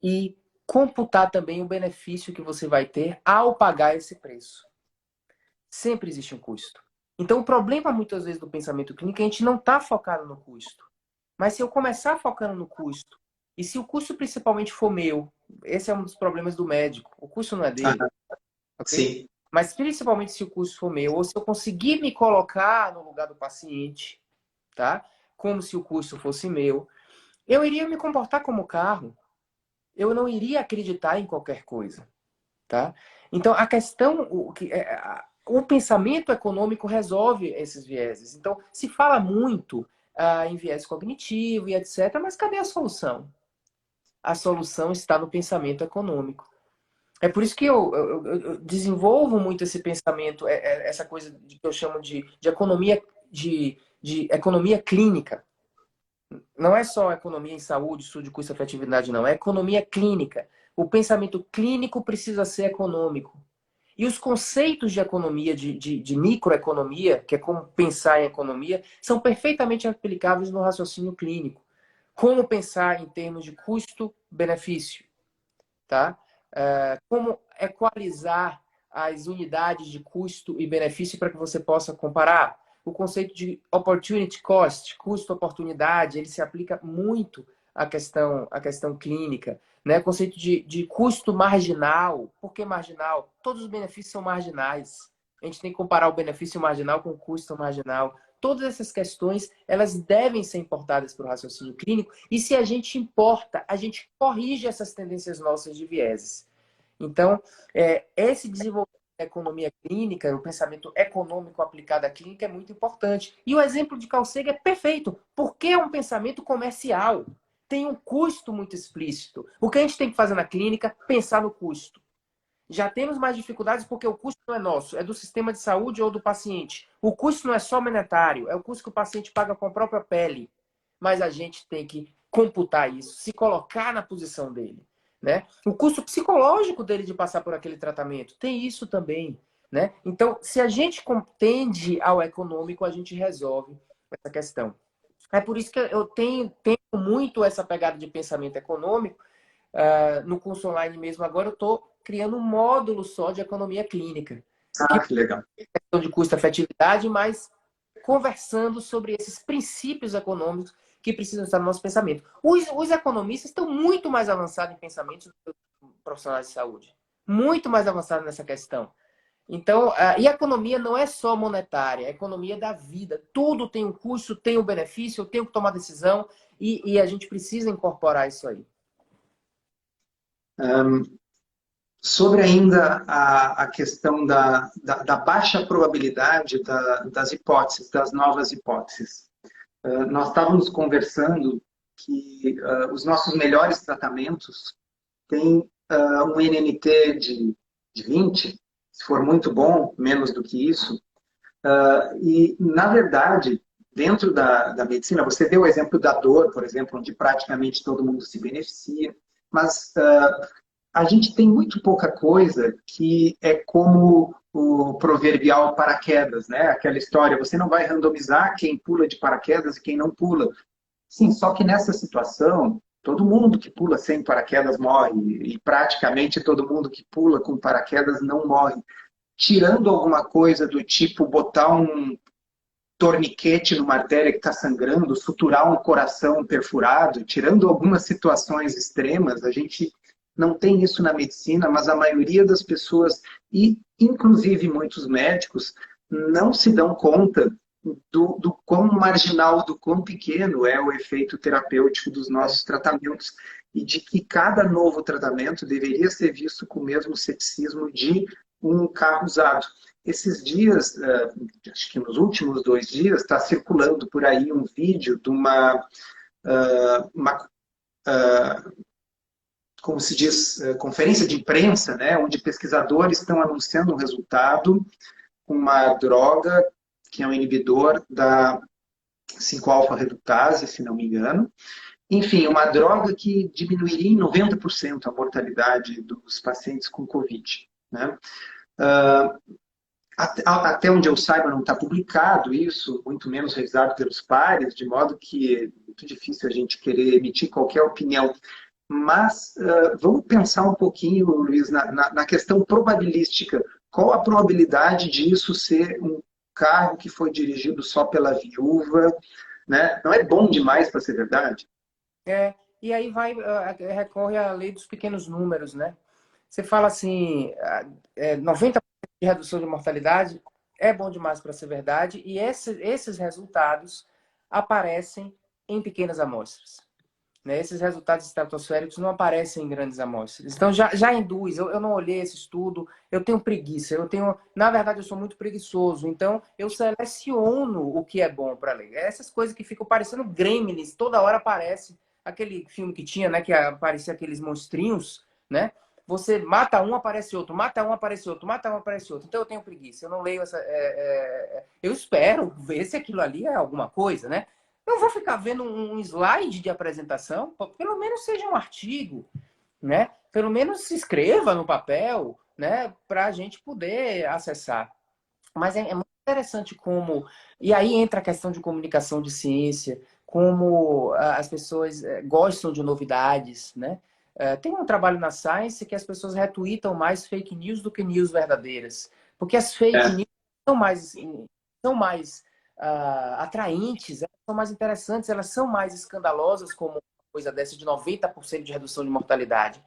e computar também o benefício que você vai ter ao pagar esse preço. Sempre existe um custo. Então, o problema muitas vezes do pensamento clínico é a gente não está focado no custo. Mas se eu começar focando no custo, e se o custo principalmente for meu, esse é um dos problemas do médico, o custo não é dele, Ah, ok? sim. Mas principalmente se o custo for meu, ou se eu conseguir me colocar no lugar do paciente, tá? Como se o custo fosse meu, eu iria me comportar como carro. Eu não iria acreditar em qualquer coisa, tá? Então, a questão, o pensamento econômico resolve esses vieses. Então, se fala muito em viés cognitivo e etc., mas cadê a solução? A solução está no pensamento econômico. É por isso que eu desenvolvo muito esse pensamento, essa coisa que eu chamo de economia, de economia clínica. Não é só economia em saúde, estudo de custo e efetividade, não. É economia clínica. O pensamento clínico precisa ser econômico. E os conceitos de economia, de microeconomia, que é como pensar em economia, são perfeitamente aplicáveis no raciocínio clínico. Como pensar em termos de custo-benefício, tá? Como equalizar as unidades de custo e benefício para que você possa comparar. O conceito de opportunity cost, custo-oportunidade, ele se aplica muito à questão clínica. Né? O conceito de custo marginal. Por que marginal? Todos os benefícios são marginais. A gente tem que comparar o benefício marginal com o custo marginal. Todas essas questões, elas devem ser importadas para o raciocínio clínico. E se a gente importa, a gente corrige essas tendências nossas de vieses. Então, esse desenvolvimento da economia clínica, o pensamento econômico aplicado à clínica é muito importante. E o exemplo de Carl Sagan é perfeito, porque é um pensamento comercial. Tem um custo muito explícito. O que a gente tem que fazer na clínica? Pensar no custo. Já temos mais dificuldades porque o custo não é nosso, é do sistema de saúde ou do paciente. O custo não é só monetário, é o custo que o paciente paga com a própria pele. Mas a gente tem que computar isso, se colocar na posição dele. Né? O custo psicológico dele de passar por aquele tratamento, tem isso também. Né? Então, se a gente tende ao econômico, a gente resolve essa questão. É por isso que eu tenho muito essa pegada de pensamento econômico. No curso online mesmo agora, eu estou criando um módulo só de economia clínica. Que Ah, que legal. é questão de custo-efetividade, mas conversando sobre esses princípios econômicos que precisam estar no nosso pensamento. Os economistas estão muito mais avançados em pensamentos do que os profissionais de saúde. Muito mais avançados nessa questão. Então, e a economia não é só monetária, a economia é da vida. Tudo tem um custo, tem um benefício, eu tenho que tomar decisão e a gente precisa incorporar isso aí. Sobre ainda a questão da baixa probabilidade das hipóteses, das novas hipóteses. Nós estávamos conversando que os nossos melhores tratamentos têm um NNT de 20, se for muito bom, menos do que isso. E, na verdade, dentro da medicina, você deu o exemplo da dor, por exemplo, onde praticamente todo mundo se beneficia, mas a gente tem muito pouca coisa que é como o proverbial paraquedas, né? Aquela história, você não vai randomizar quem pula de paraquedas e quem não pula. Sim, só que nessa situação, todo mundo que pula sem paraquedas morre, e praticamente todo mundo que pula com paraquedas não morre. Tirando alguma coisa do tipo botar um torniquete numa artéria que está sangrando, suturar um coração perfurado, tirando algumas situações extremas, a gente não tem isso na medicina, mas a maioria das pessoas, e inclusive muitos médicos, não se dão conta do quão marginal, do quão pequeno é o efeito terapêutico dos nossos tratamentos e de que cada novo tratamento deveria ser visto com o mesmo ceticismo de um carro usado. Esses dias, acho que nos últimos 2 dias, está circulando por aí um vídeo de uma como se diz, conferência de imprensa, né, onde pesquisadores estão anunciando um resultado com uma droga que é um inibidor da 5-alfa-redutase, se não me engano. Enfim, uma droga que diminuiria em 90% a mortalidade dos pacientes com Covid. Né? Até onde eu saiba, não está publicado isso, muito menos revisado pelos pares, de modo que é muito difícil a gente querer emitir qualquer opinião. Mas vamos pensar um pouquinho, Luiz, na questão probabilística. Qual a probabilidade disso ser um carro que foi dirigido só pela viúva? Né? Não é bom demais para ser verdade? E aí recorre à lei dos pequenos números, né? Você fala assim, 90% de redução de mortalidade é bom demais para ser verdade, e esses resultados aparecem em pequenas amostras. Né? Esses resultados estratosféricos não aparecem em grandes amostras. Então já induz, eu não olhei esse estudo, eu tenho preguiça, na verdade eu sou muito preguiçoso, então eu seleciono o que é bom para ler. Essas coisas que ficam parecendo gremlins, toda hora aparece aquele filme que tinha, né, que aparecia aqueles monstrinhos, né? Você mata um, aparece outro, mata um, aparece outro, mata um, aparece outro. Então eu tenho preguiça, eu não leio eu espero ver se aquilo ali é alguma coisa, né? Eu vou ficar vendo um slide de apresentação, pelo menos seja um artigo, né? Pelo menos se escreva no papel, né? Para a gente poder acessar. Mas é muito interessante como... E aí entra a questão de comunicação de ciência, como as pessoas gostam de novidades, né? Tem um trabalho na Science que as pessoas retweetam mais fake news do que news verdadeiras. Porque as fake news são mais atraentes, elas são mais interessantes, elas são mais escandalosas, como uma coisa dessa de 90% de redução de mortalidade.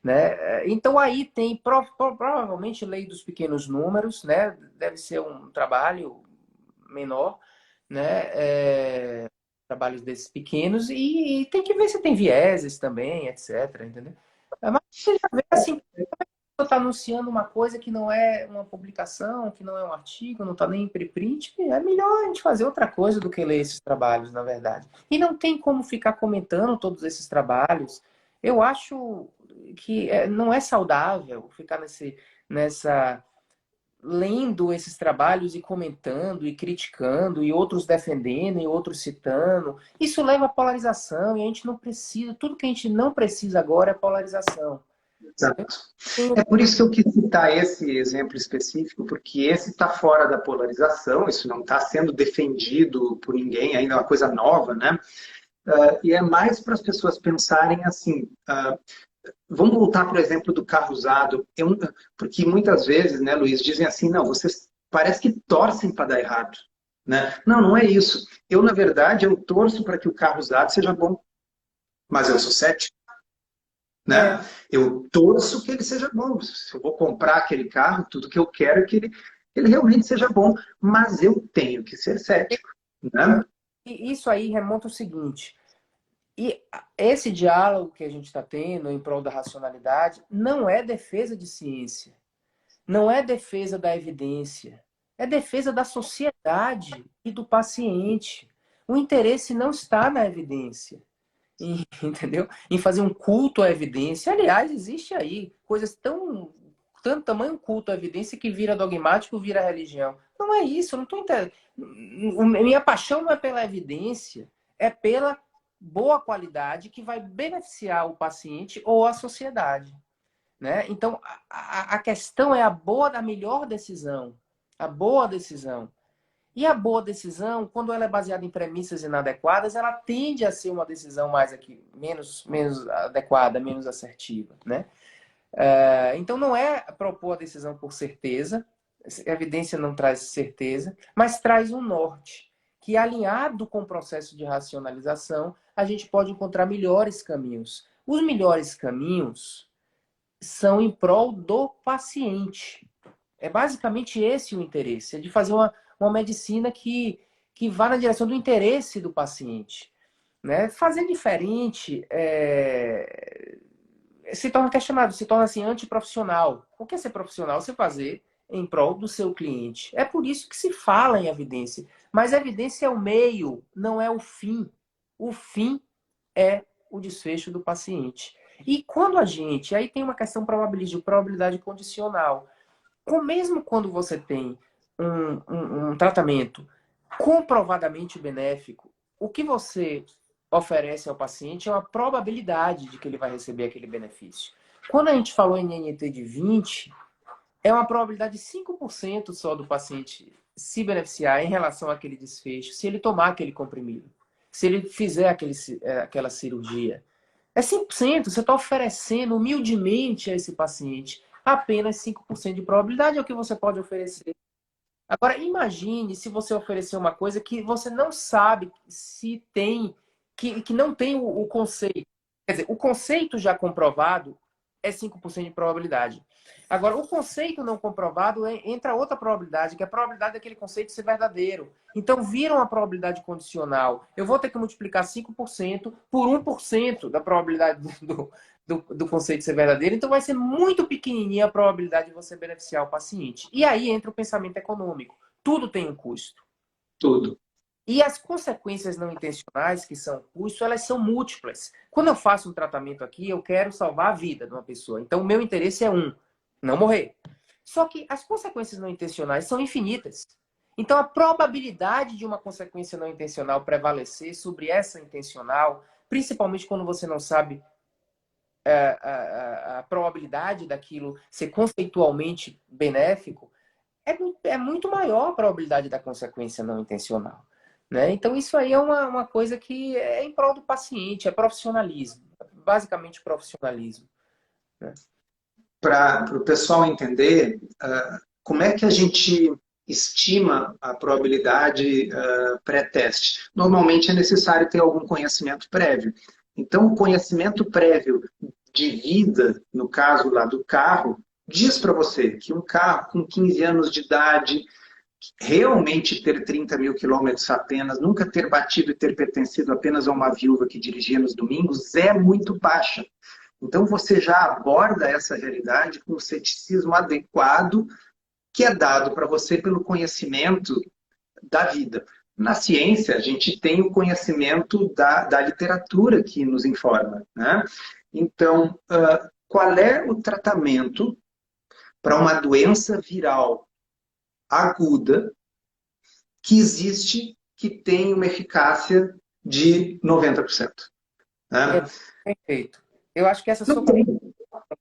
Né? Então aí tem provavelmente lei dos pequenos números, né? Deve ser um trabalho menor, né? Trabalhos desses pequenos, e tem que ver se tem vieses também, etc. Entendeu? Mas você já vê assim, está anunciando uma coisa que não é uma publicação, que não é um artigo, não está nem em preprint, é melhor a gente fazer outra coisa do que ler esses trabalhos, na verdade. E não tem como ficar comentando todos esses trabalhos. Eu acho que não é saudável ficar lendo esses trabalhos e comentando e criticando, e outros defendendo e outros citando. Isso leva à polarização, e a gente não precisa, tudo que a gente não precisa agora é polarização. Exato. É por isso que eu quis citar esse exemplo específico, porque esse está fora da polarização, isso não está sendo defendido por ninguém, ainda é uma coisa nova, né? E é mais para as pessoas pensarem assim, vamos voltar, por exemplo, do carro usado, porque muitas vezes, né, Luiz, dizem assim, não, vocês parece que torcem para dar errado. né? Não, não é isso. Eu, na verdade, eu torço para que o carro usado seja bom, mas eu sou cético, né? É, Eu torço que ele seja bom. Se eu vou comprar aquele carro, tudo que eu quero é que ele realmente seja bom, mas eu tenho que ser cético, né? e isso aí remonta ao seguinte, esse diálogo que a gente está tendo em prol da racionalidade não é defesa de ciência, não é defesa da evidência, é defesa da sociedade e do paciente. O interesse não está na evidência, entendeu? Em fazer um culto à evidência. Aliás, existe aí coisas tanto tamanho culto à evidência que vira dogmático, vira religião. Não é isso, eu não estou entendendo. Minha paixão não é pela evidência, é pela boa qualidade que vai beneficiar o paciente ou a sociedade, né? Então, a questão é a melhor decisão, a boa decisão. E a boa decisão, quando ela é baseada em premissas inadequadas, ela tende a ser uma decisão mais aqui, menos adequada, menos assertiva, né? Então não é propor a decisão por certeza, a evidência não traz certeza, mas traz um norte, que alinhado com o processo de racionalização, a gente pode encontrar melhores caminhos. Os melhores caminhos são em prol do paciente. É basicamente esse o interesse, é de fazer uma medicina que vá na direção do interesse do paciente. Né? Fazer diferente se torna questionável, se torna assim antiprofissional. O que é ser profissional? Você fazer em prol do seu cliente. É por isso que se fala em evidência. Mas a evidência é o meio, não é o fim. O fim é o desfecho do paciente. E quando a gente, aí tem uma questão probabilística, probabilidade condicional. Ou mesmo quando você tem um tratamento comprovadamente benéfico, o que você oferece ao paciente é uma probabilidade de que ele vai receber aquele benefício. Quando a gente falou em NNT de 20, é uma probabilidade de 5% só do paciente se beneficiar em relação àquele desfecho, se ele tomar aquele comprimido, se ele fizer aquela cirurgia. É 5%, você está oferecendo humildemente a esse paciente apenas 5% de probabilidade, é o que você pode oferecer. Agora, imagine se você oferecer uma coisa que você não sabe se tem, que não tem o conceito. Quer dizer, o conceito já comprovado é 5% de probabilidade. Agora, o conceito não comprovado entra outra probabilidade, que é a probabilidade daquele conceito ser verdadeiro. Então, vira uma probabilidade condicional. Eu vou ter que multiplicar 5% por 1% da probabilidade do conceito ser verdadeiro. Então, vai ser muito pequenininha a probabilidade de você beneficiar o paciente. E aí entra o pensamento econômico. Tudo tem um custo. Tudo. E as consequências não intencionais, que são custo, elas são múltiplas. Quando eu faço um tratamento aqui, eu quero salvar a vida de uma pessoa. Então, o meu interesse é não morrer. Só que as consequências não intencionais são infinitas. Então, a probabilidade de uma consequência não intencional prevalecer sobre essa intencional, principalmente quando você não sabe a probabilidade daquilo ser conceitualmente benéfico, é muito maior a probabilidade da consequência não intencional. Né? Então, isso aí é uma coisa que é em prol do paciente, é profissionalismo. Basicamente, profissionalismo. Né? Para o pessoal entender, como é que a gente estima a probabilidade pré-teste? Normalmente é necessário ter algum conhecimento prévio. Então, o conhecimento prévio de vida, no caso lá do carro, diz para você que um carro com 15 anos de idade, realmente ter 30 mil quilômetros apenas, nunca ter batido e ter pertencido apenas a uma viúva que dirigia nos domingos, é muito baixa. Então você já aborda essa realidade com o ceticismo adequado que é dado para você pelo conhecimento da vida. Na ciência, a gente tem o conhecimento da literatura que nos informa. Né? Então, qual é o tratamento para uma doença viral aguda que existe, que tem uma eficácia de 90%? É Né? perfeito. Eu acho que essa Não sua tem.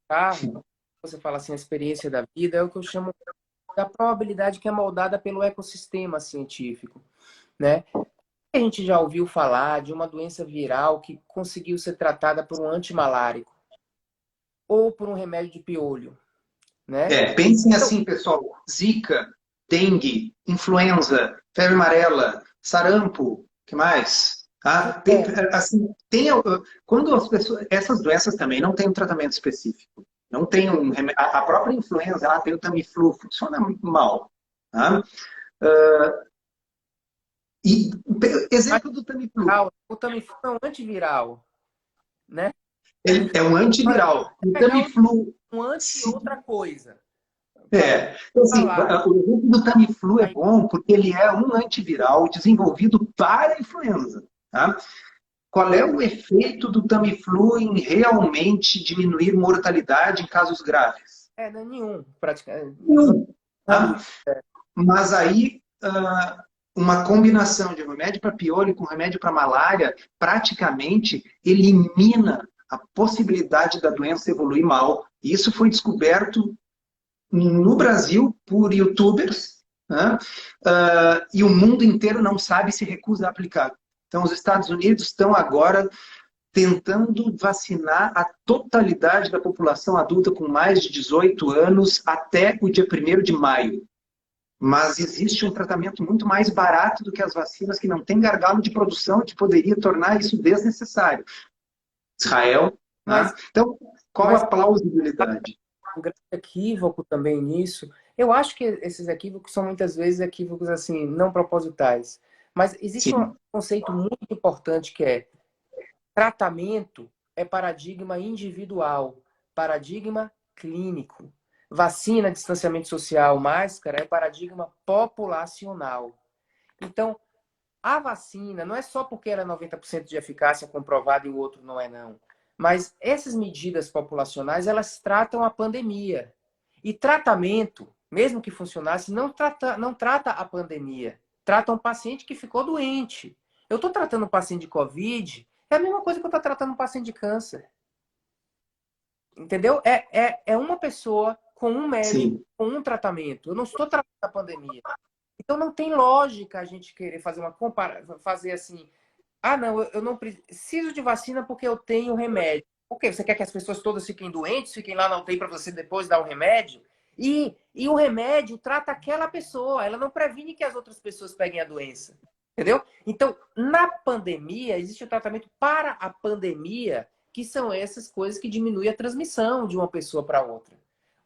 carro, você fala assim, a experiência da vida, é o que eu chamo da probabilidade que é moldada pelo ecossistema científico. Né? A gente já ouviu falar de uma doença viral que conseguiu ser tratada por um antimalárico ou por um remédio de piolho, né? Pensem Então, assim, pessoal: Zika, dengue, influenza. febre amarela, sarampo, que mais? Ah, tem, É, assim, quando as pessoas, essas doenças também não têm um tratamento específico. Não tem um remédio. A própria influenza, tem o Tamiflu, funciona mal. Tá? E mas exemplo do Tamiflu, o Tamiflu é um antiviral, né? ele é um Olha, antiviral. vou O pegar Tamiflu, um anti outra coisa. então, assim, Falar. o exemplo do Tamiflu é Aí, bom porque ele é um antiviral desenvolvido para a influenza. Tá? Qual é o efeito do Tamiflu em realmente diminuir mortalidade em casos graves? não é nenhum, praticamente. Nenhum. Tá? Reduz. Mas aí, uma combinação de remédio para piolho com remédio para malária praticamente elimina a possibilidade da doença evoluir mal. Isso foi descoberto no Brasil por youtubers, né? E o mundo inteiro não sabe, se recusa a aplicar. Então, os Estados Unidos estão agora tentando vacinar a totalidade da população adulta com mais de 18 anos até o dia 1º de maio. Mas existe um tratamento muito mais barato do que as vacinas, que não tem gargalo de produção, que poderia tornar isso desnecessário. Israel. Né? Mas, Então, qual mas a plausibilidade? um grande equívoco também nisso. Eu acho que esses equívocos são muitas vezes equívocos assim, não propositais. Mas existe um Sim, conceito muito importante que é tratamento é paradigma individual, paradigma clínico. Vacina, distanciamento social, máscara é paradigma populacional. Então, a vacina não é só porque ela é 90% de eficácia comprovada e o outro não é não. Mas essas medidas populacionais, elas tratam a pandemia. E tratamento, mesmo que funcionasse, não trata a pandemia. Trata um paciente que ficou doente. Eu estou tratando um paciente de Covid, é a mesma coisa que eu estou tratando um paciente de câncer. Entendeu? É uma pessoa com um médico, sim. com um tratamento. Eu não estou tratando a pandemia. Então não tem lógica a gente querer fazer uma comparação, fazer assim, ah, não, eu não preciso de vacina porque eu tenho remédio. Por quê? Você quer que as pessoas todas fiquem doentes, fiquem lá na UTI para você depois dar o remédio? E o remédio trata aquela pessoa, ela não previne que as outras pessoas peguem a doença. Entendeu? Então, na pandemia, existe o tratamento para a pandemia, que são essas coisas que diminuem a transmissão de uma pessoa para outra.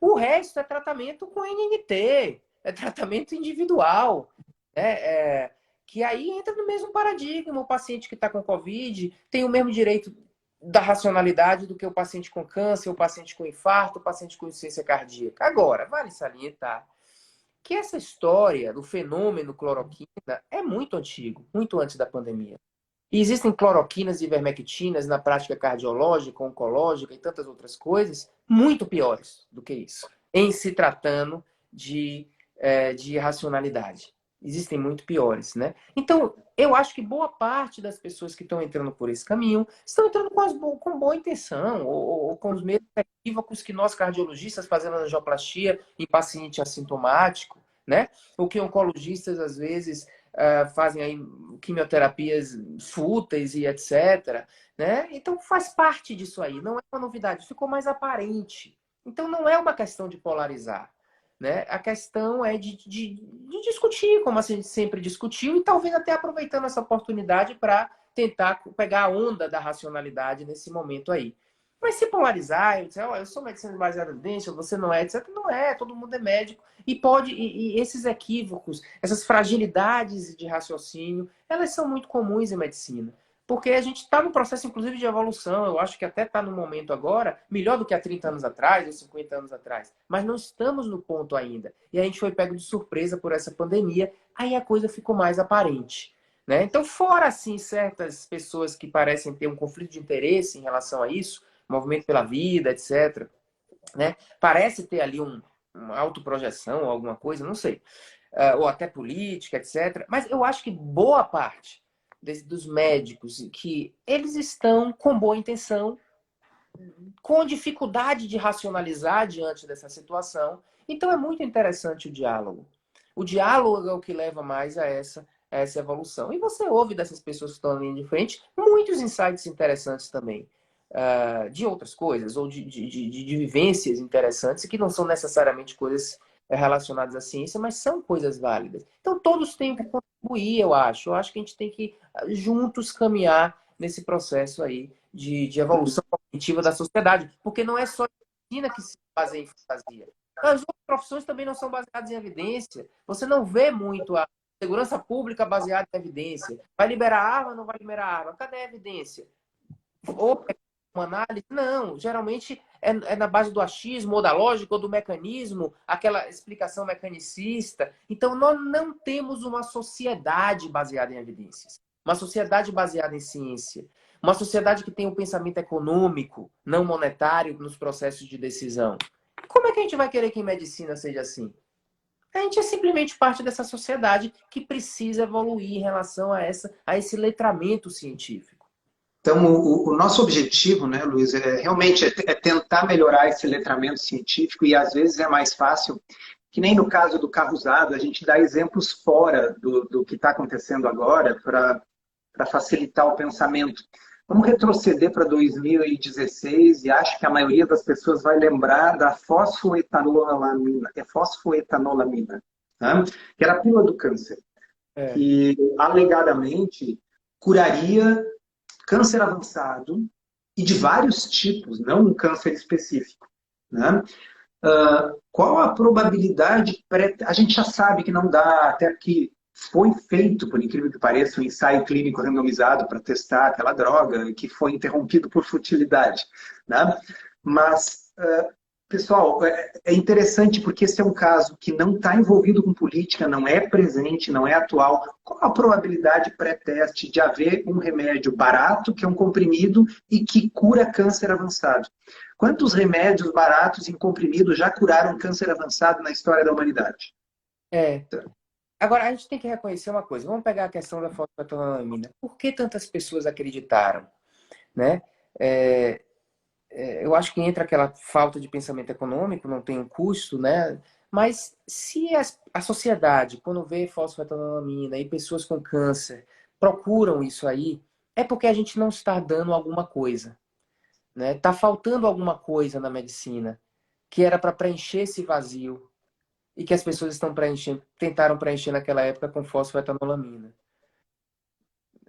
O resto é tratamento com NNT, é tratamento individual. Né? Que aí entra no mesmo paradigma. O paciente que está com Covid tem o mesmo direito da racionalidade do que o paciente com câncer, o paciente com infarto, o paciente com insuficiência cardíaca. Agora, vale salientar que essa história do fenômeno cloroquina é muito antigo, muito antes da pandemia. E existem cloroquinas e ivermectinas na prática cardiológica, oncológica e tantas outras coisas muito piores do que isso, em se tratando de racionalidade. Existem muito piores, né? Então, eu acho que boa parte das pessoas que estão entrando por esse caminho estão entrando com boa intenção, ou com os mesmos equívocos que nós cardiologistas fazemos angioplastia em paciente assintomático, né? O que oncologistas, às vezes, fazem aí quimioterapias fúteis e etc. Né? Então faz parte disso aí, não é uma novidade, ficou mais aparente. Então não é uma questão de polarizar. Né? A questão é de discutir, como a gente sempre discutiu, e talvez até aproveitando essa oportunidade para tentar pegar a onda da racionalidade nesse momento aí. Mas se polarizar, eu dizer, oh, eu sou medicina baseada em evidência, você não é, etc. Não é, todo mundo é médico. E esses equívocos, essas fragilidades de raciocínio, elas são muito comuns em medicina. Porque a gente está no processo, inclusive, de evolução. Eu acho que até está no momento agora, melhor do que há 30 anos atrás, ou 50 anos atrás. Mas não estamos no ponto ainda. E a gente foi pego de surpresa por essa pandemia, aí a coisa ficou mais aparente. Né? Então, fora, assim, certas pessoas que parecem ter um conflito de interesse em relação a isso, movimento pela vida, etc., né? Parece ter ali uma autoprojeção ou alguma coisa, não sei. Ou até política, etc. Mas eu acho que boa parte dos médicos que eles estão com boa intenção, com dificuldade de racionalizar diante dessa situação. Então é muito interessante o diálogo. O diálogo é o que leva mais a essa evolução. E você ouve dessas pessoas que estão ali de frente muitos insights interessantes também. De outras coisas, ou de vivências interessantes, que não são necessariamente coisas relacionadas à ciência, mas são coisas válidas. Então, todos têm o que contribuir. contribuir, eu acho. Eu acho que a gente tem que juntos caminhar nesse processo aí de evolução cognitiva da sociedade, porque não é só a medicina que se baseia em fantasia. As outras profissões também não são baseadas em evidência. Você não vê muito a segurança pública baseada em evidência. Vai liberar arma, não vai liberar arma? Cadê a evidência? Ou é uma análise? Não, geralmente é na base do achismo, ou da lógica, ou do mecanismo, aquela explicação mecanicista. Então, nós não temos uma sociedade baseada em evidências. Uma sociedade baseada em ciência. Uma sociedade que tem um pensamento econômico, não monetário, nos processos de decisão. Como é que a gente vai querer que em medicina seja assim? A gente é simplesmente parte dessa sociedade que precisa evoluir em relação a esse letramento científico. Então, o nosso objetivo, né, Luiz, realmente é tentar melhorar esse letramento científico e às vezes é mais fácil, que nem no caso do carro usado, a gente dá exemplos fora do que está acontecendo agora para facilitar o pensamento. Vamos retroceder para 2016 e acho que a maioria das pessoas vai lembrar da fosfoetanolamina, fosfoetanolamina, né? Que era a pílula do câncer, É. que alegadamente curaria câncer avançado e de vários tipos, não um câncer específico, né? Qual a probabilidade? A gente já sabe que não dá, até que foi feito, por incrível que pareça, um ensaio clínico randomizado para testar aquela droga, que foi interrompido por futilidade, né? Mas, pessoal, é interessante porque esse é um caso que não está envolvido com política, não é presente, não é atual. Qual a probabilidade pré-teste de haver um remédio barato, que é um comprimido, e que cura câncer avançado? Quantos remédios baratos em comprimido já curaram câncer avançado na história da humanidade? É. Agora, a gente tem que reconhecer uma coisa. Vamos pegar a questão da fosfetanolamina. Por que tantas pessoas acreditaram? Né? É, eu acho que entra aquela falta de pensamento econômico, não tem um custo, né? Mas se a sociedade, quando vê fosfetanolamina e pessoas com câncer procuram isso aí, é porque a gente não está dando alguma coisa, né? Está faltando alguma coisa na medicina que era para preencher esse vazio e que as pessoas estão preenchendo, tentaram preencher naquela época com fosfetanolamina.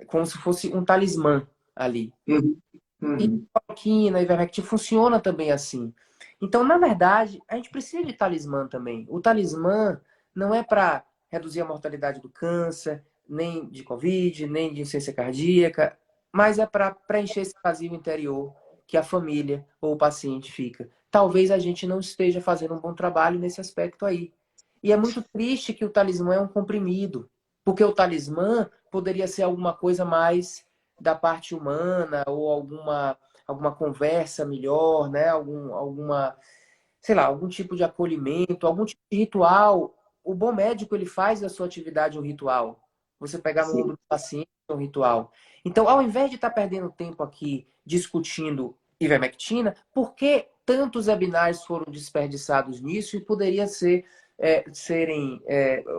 Como se fosse um talismã ali. Uhum. E Uhum. cloroquina, ivermectina funciona também assim. Então, na verdade, a gente precisa de talismã também. O talismã não é para reduzir a mortalidade do câncer, nem de Covid, nem de insuficiência cardíaca, mas é para preencher esse vazio interior que a família ou o paciente fica. Talvez a gente não esteja fazendo um bom trabalho nesse aspecto aí. E é muito triste que o talismã é um comprimido, porque o talismã poderia ser alguma coisa mais da parte humana ou alguma conversa melhor, né? Sei lá, algum tipo de acolhimento, algum tipo de ritual. O bom médico, ele faz da sua atividade um ritual. Você pegar no ombro Sim. do paciente é um ritual. Então, ao invés de estar perdendo tempo aqui discutindo ivermectina, por que tantos webinars foram desperdiçados nisso e poderia serem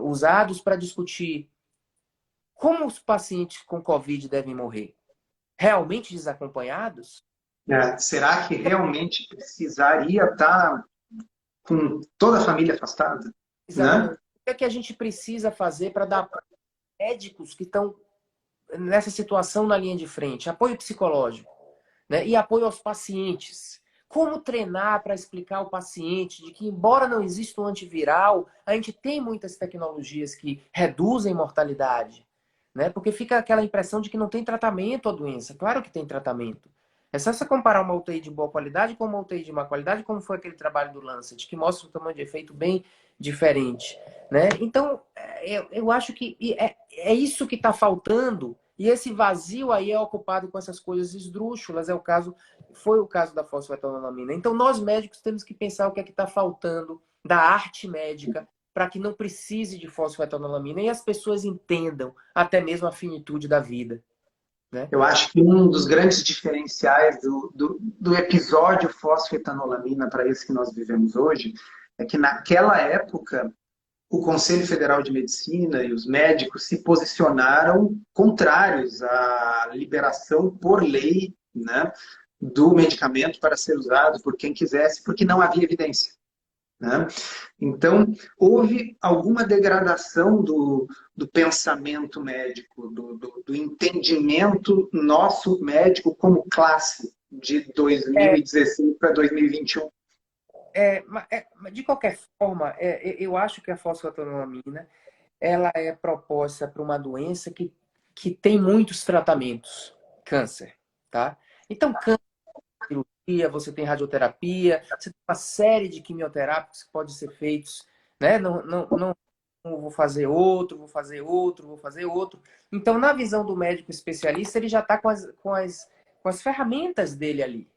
usados para discutir como os pacientes com Covid devem morrer? Realmente desacompanhados? Será que realmente precisaria estar com toda a família afastada? Né? Exatamente. O que é que a gente precisa fazer para dar apoio aos médicos que estão nessa situação na linha de frente? Apoio psicológico, né? E apoio aos pacientes. Como treinar para explicar ao paciente de que, embora não exista um antiviral, a gente tem muitas tecnologias que reduzem mortalidade, né? Porque fica aquela impressão de que não tem tratamento à doença. Claro que tem tratamento. É só você comparar uma UTI de boa qualidade com uma UTI de má qualidade, como foi aquele trabalho do Lancet, que mostra um tamanho de efeito bem diferente, né? Então, eu acho que é isso que está faltando, e esse vazio aí é ocupado com essas coisas esdrúxulas, foi o caso da fosfetanolamina. Então, nós médicos temos que pensar o que é que está faltando da arte médica para que não precise de fosfetanolamina e as pessoas entendam até mesmo a finitude da vida, né? Eu acho que um dos grandes diferenciais do episódio fosfetanolamina para esse que nós vivemos hoje é que naquela época o Conselho Federal de Medicina e os médicos se posicionaram contrários à liberação por lei, né, do medicamento para ser usado por quem quisesse, porque não havia evidência. né? Então, houve alguma degradação do pensamento médico, do entendimento nosso médico como classe de É, 2016 para 2021. de qualquer forma, eu acho que a fosfatinolamina ela é proposta para uma doença que tem muitos tratamentos, câncer, tá? Então, câncer, cirurgia, você tem radioterapia, você tem uma série de quimioterápicos que podem ser feitos, né? Não vou fazer outro, vou fazer outro, vou fazer outro. Então, na visão do médico especialista, ele já está com as ferramentas dele ali.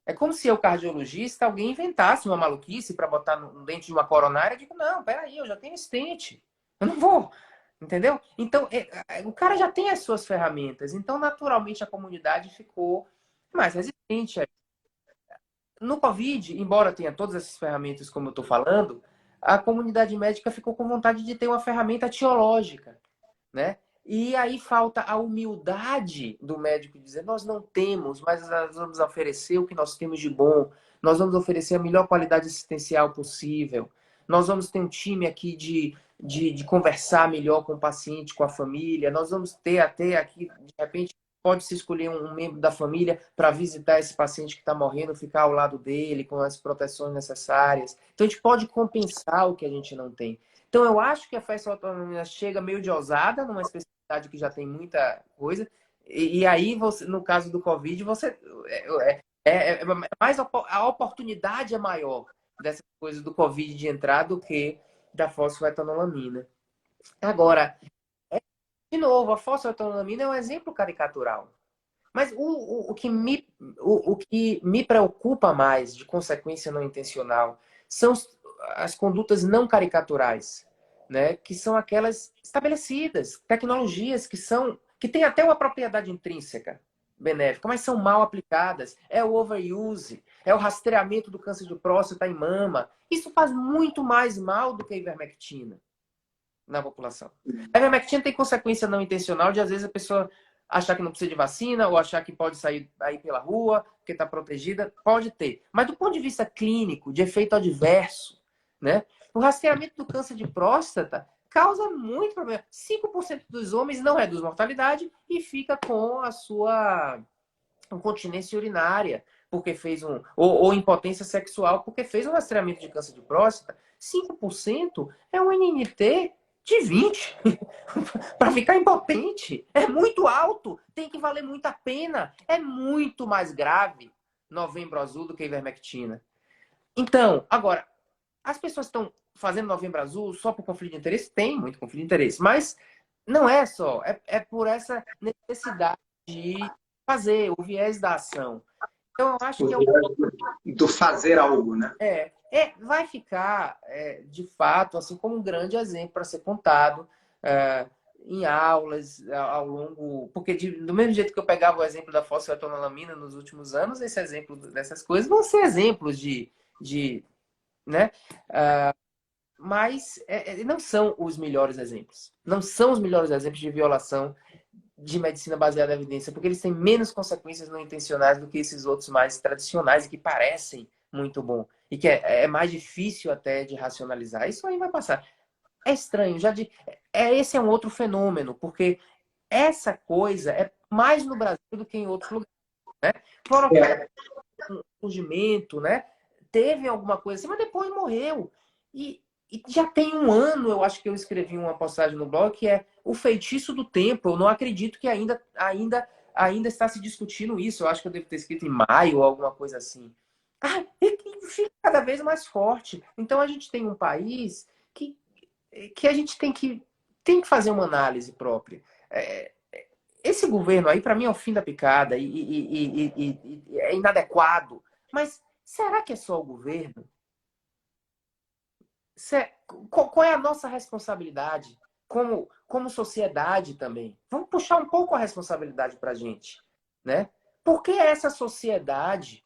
É como se eu, cardiologista, alguém inventasse uma maluquice para botar no dente de uma coronária. Eu digo, não, peraí, eu já tenho stent. Eu não vou. Entendeu? Então, o cara já tem as suas ferramentas. Então, naturalmente, a comunidade ficou mais resistente. No Covid, embora tenha todas essas ferramentas, como eu estou falando, a comunidade médica ficou com vontade de ter uma ferramenta teológica, né? E aí falta a humildade do médico dizer: nós não temos, mas nós vamos oferecer o que nós temos de bom, nós vamos oferecer a melhor qualidade assistencial possível, nós vamos ter um time aqui de conversar melhor com o paciente, com a família, nós vamos ter até aqui, de repente, pode-se escolher um membro da família para visitar esse paciente que está morrendo, ficar ao lado dele com as proteções necessárias. Então a gente pode compensar o que a gente não tem. Então, eu acho que a festa autonomia chega meio de ousada, numa especialidade que já tem muita coisa. E aí, você, no caso do Covid, você mais a oportunidade é maior dessa coisa do Covid de entrar do que da fosfoetanolamina. Agora, de novo, a fosfoetanolamina é um exemplo caricatural. Mas o que me preocupa mais, de consequência não intencional, são as condutas não caricaturais, né? Que são aquelas estabelecidas, tecnologias que têm até uma propriedade intrínseca benéfica, mas são mal aplicadas. É o overuse, é o rastreamento do câncer de próstata em mama. Isso faz muito mais mal do que a ivermectina na população. A ivermectina tem consequência não intencional de, às vezes, a pessoa achar que não precisa de vacina ou achar que pode sair aí pela rua porque está protegida. Pode ter. Mas do ponto de vista clínico, de efeito adverso, né? O rastreamento do câncer de próstata causa muito problema. 5% dos homens não reduz mortalidade e fica com a sua incontinência urinária, porque fez ou impotência sexual, porque fez um rastreamento de câncer de próstata. 5% é um NNT de 20 para ficar impotente. É muito alto, tem que valer muito a pena. É muito mais grave Novembro Azul do que ivermectina. Então, agora, as pessoas estão fazendo Novembro Azul só por conflito de interesse? Tem muito conflito de interesse, mas não é só. É por essa necessidade de fazer, o viés da ação. Então, eu acho que Do fazer algo, né? vai ficar, de fato, assim como um grande exemplo para ser contado em aulas ao longo. Porque, do mesmo jeito que eu pegava o exemplo da fosfetanolamina nos últimos anos, esse exemplo dessas coisas vão ser exemplos de né? Mas não são os melhores exemplos. Não são os melhores exemplos de violação de medicina baseada em evidência, porque eles têm menos consequências não intencionais do que esses outros mais tradicionais e que parecem muito bom. E que é mais difícil até de racionalizar. Isso aí vai passar. É estranho, esse é um outro fenômeno, porque essa coisa é mais no Brasil do que em outros lugares. Né? Cloroquina, É, um surgimento, né? Teve alguma coisa assim, mas depois morreu. E já tem um ano, eu acho que eu escrevi uma postagem no blog, que é o feitiço do tempo. Eu não acredito que ainda está se discutindo isso. Eu acho que eu devo ter escrito em maio ou alguma coisa assim. E fica cada vez mais forte. Então a gente tem um país que a gente tem que fazer uma análise própria. Esse governo aí, para mim, é o fim da picada e é inadequado. Mas será que é só o governo? Qual é a nossa responsabilidade como sociedade também? Vamos puxar um pouco a responsabilidade para a gente, né? Porque essa sociedade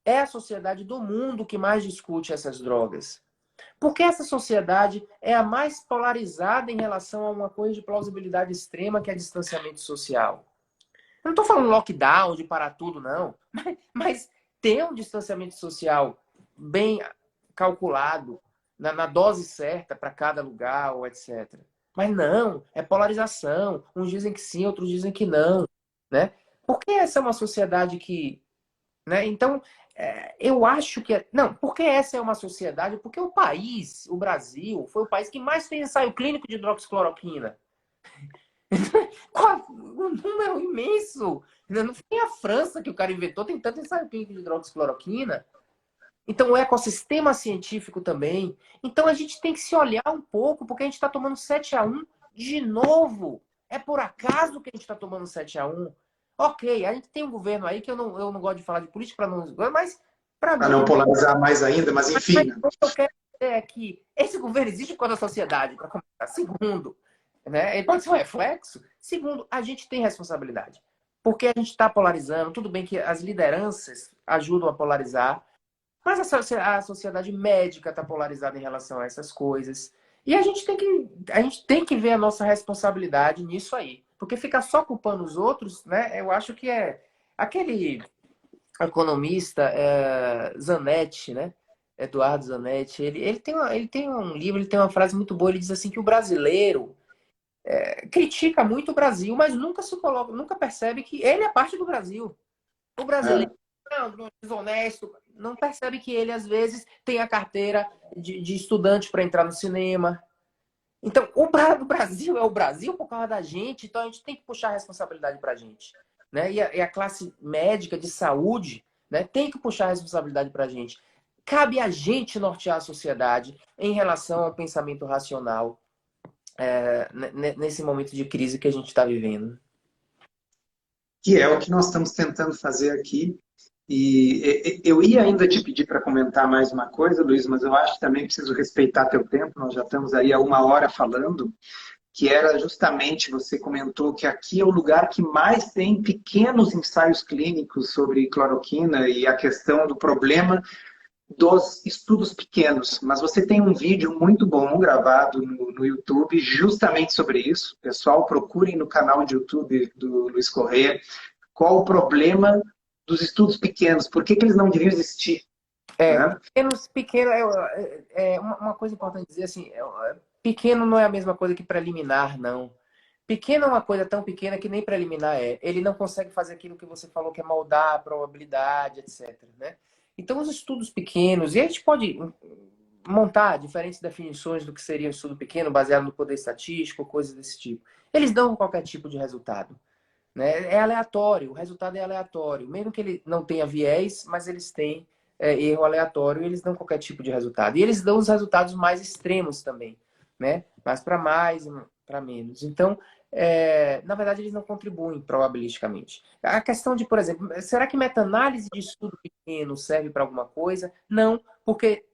é a sociedade do mundo que mais discute essas drogas. Porque essa sociedade é a mais polarizada em relação a uma coisa de plausibilidade extrema que é distanciamento social. Eu não estou falando lockdown, de parar tudo, não. Mas ter um distanciamento social bem calculado na dose certa para cada lugar, ou etc. Mas não, é polarização. Uns dizem que sim, outros dizem que não, né? Porque essa é uma sociedade que, né? Então, eu acho que não, porque essa é uma sociedade, porque o país, o Brasil, foi o país que mais tem ensaio clínico de hidroxicloroquina. Um número imenso. Não foi a França que o cara inventou, tem tanto ensaio clínico de hidroxicloroquina. Então, o ecossistema científico também. Então, a gente tem que se olhar um pouco, porque a gente está tomando 7-1 de novo. É por acaso que a gente está tomando 7-1? Ok, a gente tem um governo aí que eu não gosto de falar de política para não. Mas, para Para não mim, polarizar mais ainda, mas enfim, né? o que eu quero dizer é que esse governo existe por causa da sociedade, para começar. Segundo, né? Ele pode ser um reflexo. Segundo, a gente tem responsabilidade. Porque a gente está polarizando. Tudo bem que as lideranças ajudam a polarizar, mas a sociedade médica está polarizada em relação a essas coisas. E a gente tem que ver a nossa responsabilidade nisso aí. Porque ficar só culpando os outros, né? Eu acho que é aquele economista Zanetti, né? Eduardo Zanetti, ele tem um livro, ele tem uma frase muito boa, ele diz assim que o brasileiro critica muito o Brasil, mas nunca se coloca, nunca percebe que ele é parte do Brasil. O brasileiro É. não, desonesto, não percebe que ele, às vezes, tem a carteira de estudante para entrar no cinema. Então, o Brasil é o Brasil por causa da gente, então a gente tem que puxar a responsabilidade para a gente. Né? E a classe médica de saúde, né, tem que puxar a responsabilidade para a gente. Cabe a gente nortear a sociedade em relação ao pensamento racional nesse momento de crise que a gente está vivendo. Que é o que nós estamos tentando fazer aqui. E eu ia ainda te pedir para comentar mais uma coisa, Luiz, mas eu acho que também preciso respeitar teu tempo, nós já estamos aí há 1 hora falando, que era justamente, você comentou que aqui é o lugar que mais tem pequenos ensaios clínicos sobre cloroquina e a questão do problema dos estudos pequenos. Mas você tem um vídeo muito bom gravado no YouTube justamente sobre isso. Pessoal, procurem no canal de YouTube do Luiz Corrêa qual o problema dos estudos pequenos, por que eles não deviam existir, né? Pequeno uma coisa importante dizer assim, pequeno não é a mesma coisa que preliminar, não. Pequeno é uma coisa tão pequena que nem preliminar é. Ele não consegue fazer aquilo que você falou, que é moldar a probabilidade, etc. Né? Então, os estudos pequenos, e a gente pode montar diferentes definições do que seria um estudo pequeno, baseado no poder estatístico, coisas desse tipo. Eles dão qualquer tipo de resultado. Né? É aleatório, o resultado é aleatório. Mesmo que ele não tenha viés, mas eles têm erro aleatório e eles dão qualquer tipo de resultado. E eles dão os resultados mais extremos também, né? Mas para mais, para menos. Então, na verdade, eles não contribuem probabilisticamente. A questão de, por exemplo, será que meta-análise de estudo pequeno serve para alguma coisa? Não, porque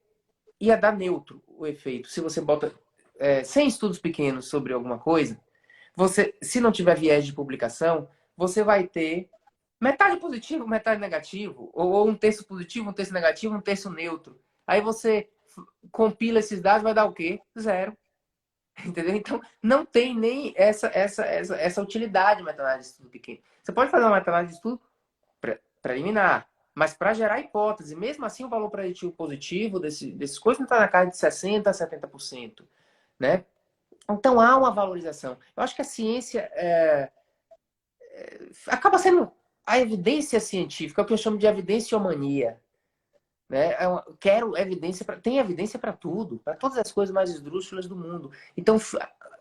ia dar neutro o efeito. Se você bota 100 estudos pequenos sobre alguma coisa, se não tiver viés de publicação, você vai ter metade positivo, metade negativo, ou um terço positivo, um terço negativo, um terço neutro. Aí você compila esses dados, vai dar o quê? Zero. Entendeu? Então, não tem nem essa utilidade meta-análise de estudo pequeno. Você pode fazer uma meta-análise de estudo preliminar, mas para gerar hipótese, mesmo assim o valor preditivo positivo desses coisas não está na casa de 60% a 70%. Né? Então há uma valorização. Eu acho que a ciência acaba sendo a evidência científica, é o que eu chamo de evidenciomania. Né? Quero evidência tem evidência para tudo, para todas as coisas mais esdrúxulas do mundo. Então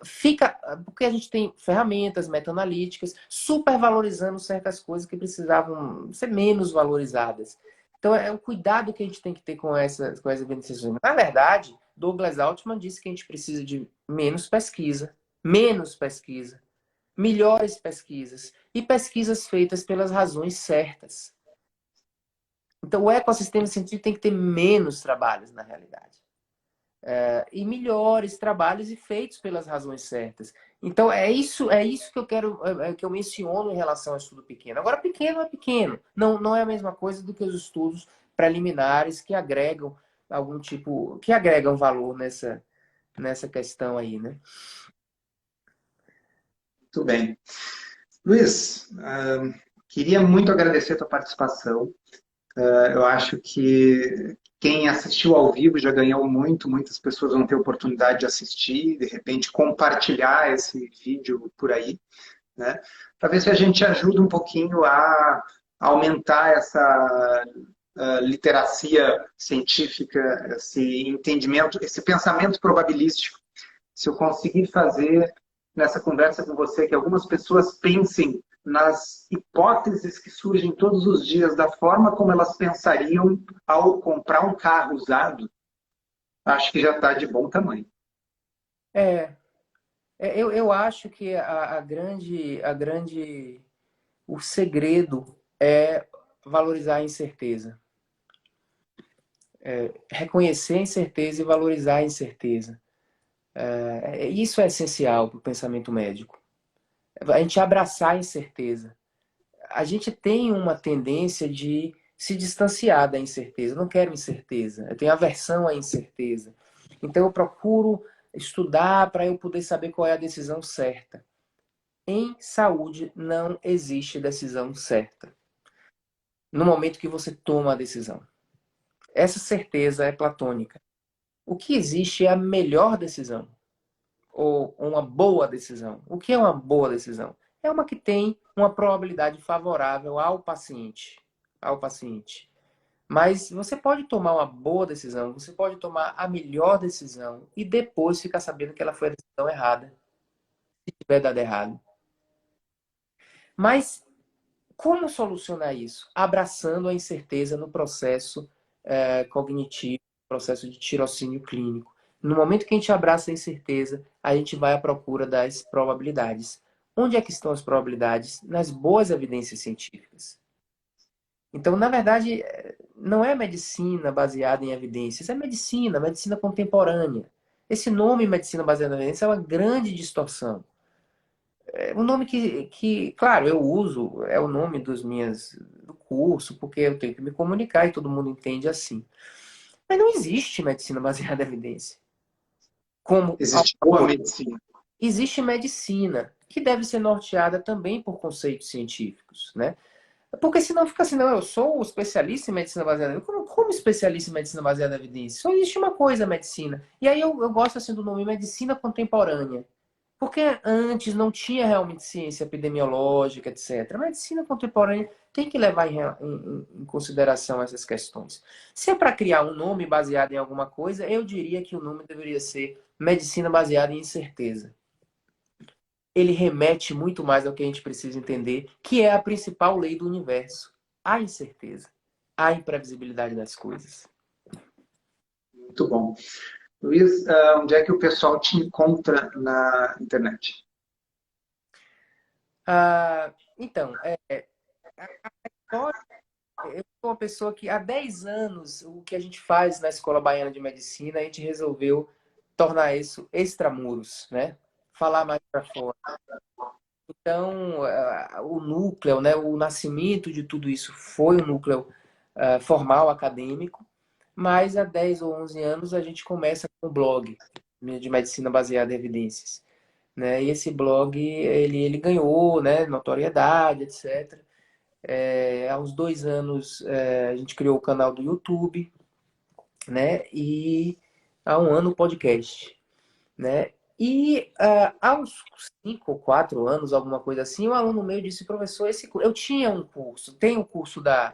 fica, porque a gente tem ferramentas meta-analíticas supervalorizando certas coisas que precisavam ser menos valorizadas. Então é o cuidado que a gente tem que ter com essa evidências. Na verdade, Douglas Altman disse que a gente precisa de menos pesquisa, melhores pesquisas e pesquisas feitas pelas razões certas. Então, o ecossistema científico tem que ter menos trabalhos, na realidade. E melhores trabalhos e feitos pelas razões certas. Então, é isso que eu quero, que eu menciono em relação ao estudo pequeno. Agora, pequeno é pequeno. Não é a mesma coisa do que os estudos preliminares que agregam que agregam valor nessa questão aí, né? Muito bem. Luiz, queria muito agradecer a tua participação. Eu acho que quem assistiu ao vivo já ganhou muito, muitas pessoas vão ter oportunidade de assistir, de repente compartilhar esse vídeo por aí, né? Para ver se a gente ajuda um pouquinho a aumentar essa literacia científica, esse entendimento, esse pensamento probabilístico. Se eu conseguir fazer nessa conversa com você que algumas pessoas pensem nas hipóteses que surgem todos os dias, da forma como elas pensariam ao comprar um carro usado, acho que já está de bom tamanho. É, eu acho que o segredo é valorizar a incerteza. Reconhecer a incerteza e valorizar a incerteza. Isso é essencial para o pensamento médico. A gente abraçar a incerteza. A gente tem uma tendência de se distanciar da incerteza. Eu não quero incerteza. Eu tenho aversão à incerteza. Então eu procuro estudar para eu poder saber qual é a decisão certa. Em saúde não existe decisão certa. No momento que você toma a decisão. Essa certeza é platônica. O que existe é a melhor decisão. Ou uma boa decisão. O que é uma boa decisão? É uma que tem uma probabilidade favorável ao paciente. Ao paciente. Mas você pode tomar uma boa decisão, você pode tomar a melhor decisão e depois ficar sabendo que ela foi a decisão errada, se tiver dado errado. Mas como solucionar isso? Abraçando a incerteza no processo cognitivo, processo de tirocínio clínico. No momento que a gente abraça a incerteza, a gente vai à procura das probabilidades. Onde é que estão as probabilidades? Nas boas evidências científicas. Então, na verdade, não é medicina baseada em evidências, é medicina contemporânea. Esse nome medicina baseada em evidências é uma grande distorção. É um nome claro, eu uso, é o nome do curso, porque eu tenho que me comunicar e todo mundo entende assim. Mas não existe medicina baseada em evidência. Como Existe boa medicina. existe medicina, que deve ser norteada também por conceitos científicos, né? Porque senão fica assim, não, eu sou especialista em medicina baseada em evidência. Como especialista em medicina baseada em evidência? Só existe uma coisa, medicina. E aí eu gosto assim do nome medicina contemporânea. Porque antes não tinha realmente ciência epidemiológica, etc. A medicina contemporânea tem que levar em consideração essas questões. Se é para criar um nome baseado em alguma coisa, eu diria que o nome deveria ser medicina baseada em incerteza. Ele remete muito mais ao que a gente precisa entender, que é a principal lei do universo: a incerteza, a imprevisibilidade das coisas. Muito bom. Luiz, onde é que o pessoal te encontra na internet? Então, a história, eu sou uma pessoa que há 10 anos, o que a gente faz na Escola Baiana de Medicina, a gente resolveu tornar isso extramuros, né? Falar mais para fora. Então, o núcleo, né, o nascimento de tudo isso foi um núcleo formal, acadêmico, mas há 10 ou 11 anos a gente começa com um blog de medicina baseada em evidências, né? E esse blog, ele ganhou, né, notoriedade, etc. Há uns 2 anos a gente criou o canal do YouTube, né? E há um ano o podcast, né? E há uns 5 ou 4 anos, alguma coisa assim, um aluno meu disse, professor, eu tinha um curso, tem um curso da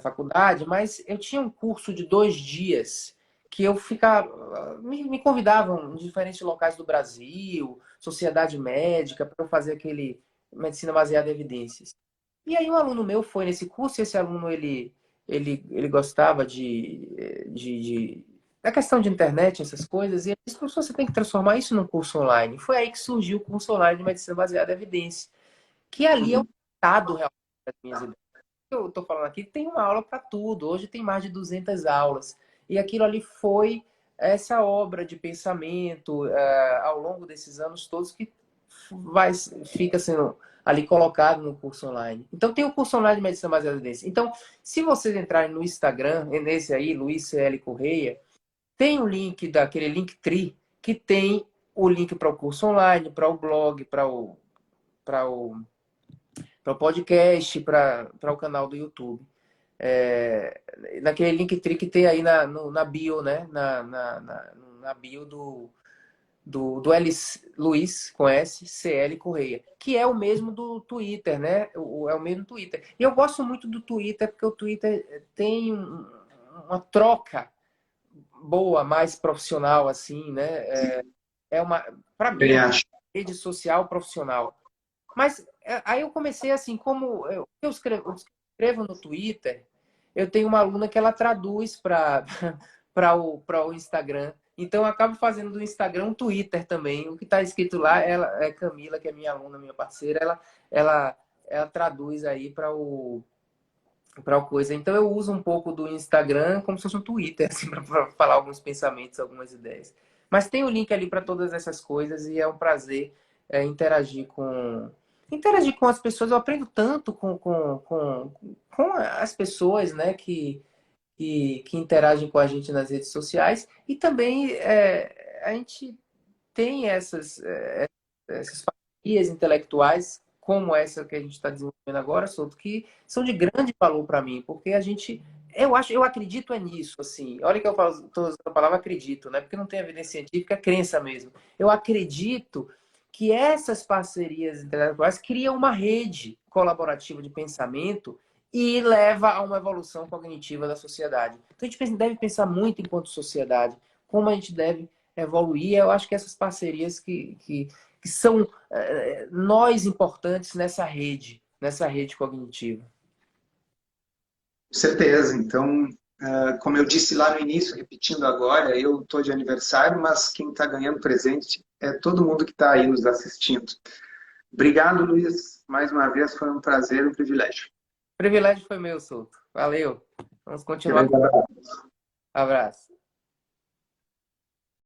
faculdade, mas eu tinha um curso de 2 dias que eu ficava, me convidavam em diferentes locais do Brasil, sociedade médica, para eu fazer aquele medicina baseada em evidências. E aí um aluno meu foi nesse curso, e esse aluno ele gostava da questão de internet, essas coisas, e ele disse, professor, você tem que transformar isso num curso online. Foi aí que surgiu o curso online de medicina baseada em evidência, que ali é o Uhum. estado realmente das minhas ideias. Eu estou falando aqui, tem uma aula para tudo, hoje tem mais de 200 aulas, e aquilo ali foi essa obra de pensamento ao longo desses anos todos que fica sendo ali colocado no curso online. Então tem o curso online de medicina baseada em evidência. Então, se vocês entrarem no Instagram, nesse aí, Luiz CL Correia, tem o link daquele Linktree que tem o link para o curso online, para o blog, para o podcast, para o canal do YouTube. naquele Linktree que tem aí na bio, né? Na bio do L. Luiz, com S, CL Correia, que é o mesmo do Twitter, né? É o mesmo Twitter. E eu gosto muito do Twitter porque o Twitter tem uma troca boa, mais profissional, assim, né? Para mim, Bem é uma acho. rede social profissional. Mas aí eu comecei assim, como eu escrevo no Twitter, eu tenho uma aluna que ela traduz para para o Instagram. Então eu acabo fazendo do Instagram um Twitter também. O que está escrito lá, ela é Camila, que é minha aluna, minha parceira, ela, ela traduz aí para o coisa. Então eu uso um pouco do Instagram como se fosse um Twitter, assim, para falar alguns pensamentos, algumas ideias. Mas tem o link ali para todas essas coisas e é um prazer interagir com as pessoas. Eu aprendo tanto com as pessoas, né, que interagem com a gente nas redes sociais e também a gente tem essas parcerias intelectuais, como essa que a gente está desenvolvendo agora, Souto, que são de grande valor para mim, porque eu acredito nisso, assim. Olha que eu falo, tô usando a palavra acredito, né? Porque não tem evidência científica, é crença mesmo. Eu acredito que essas parcerias intelectuais criam uma rede colaborativa de pensamento e leva a uma evolução cognitiva da sociedade. Então a gente deve pensar muito enquanto sociedade, como a gente deve evoluir. Eu acho que essas parcerias que são nós importantes nessa rede cognitiva. Com certeza. Então, como eu disse lá no início, repetindo agora, eu estou de aniversário, mas quem está ganhando presente é todo mundo que está aí nos assistindo. Obrigado, Luiz. Mais uma vez, foi um prazer, um privilégio. O privilégio foi meu, Souto. Valeu. Vamos continuar. Grande abraço. Abraço.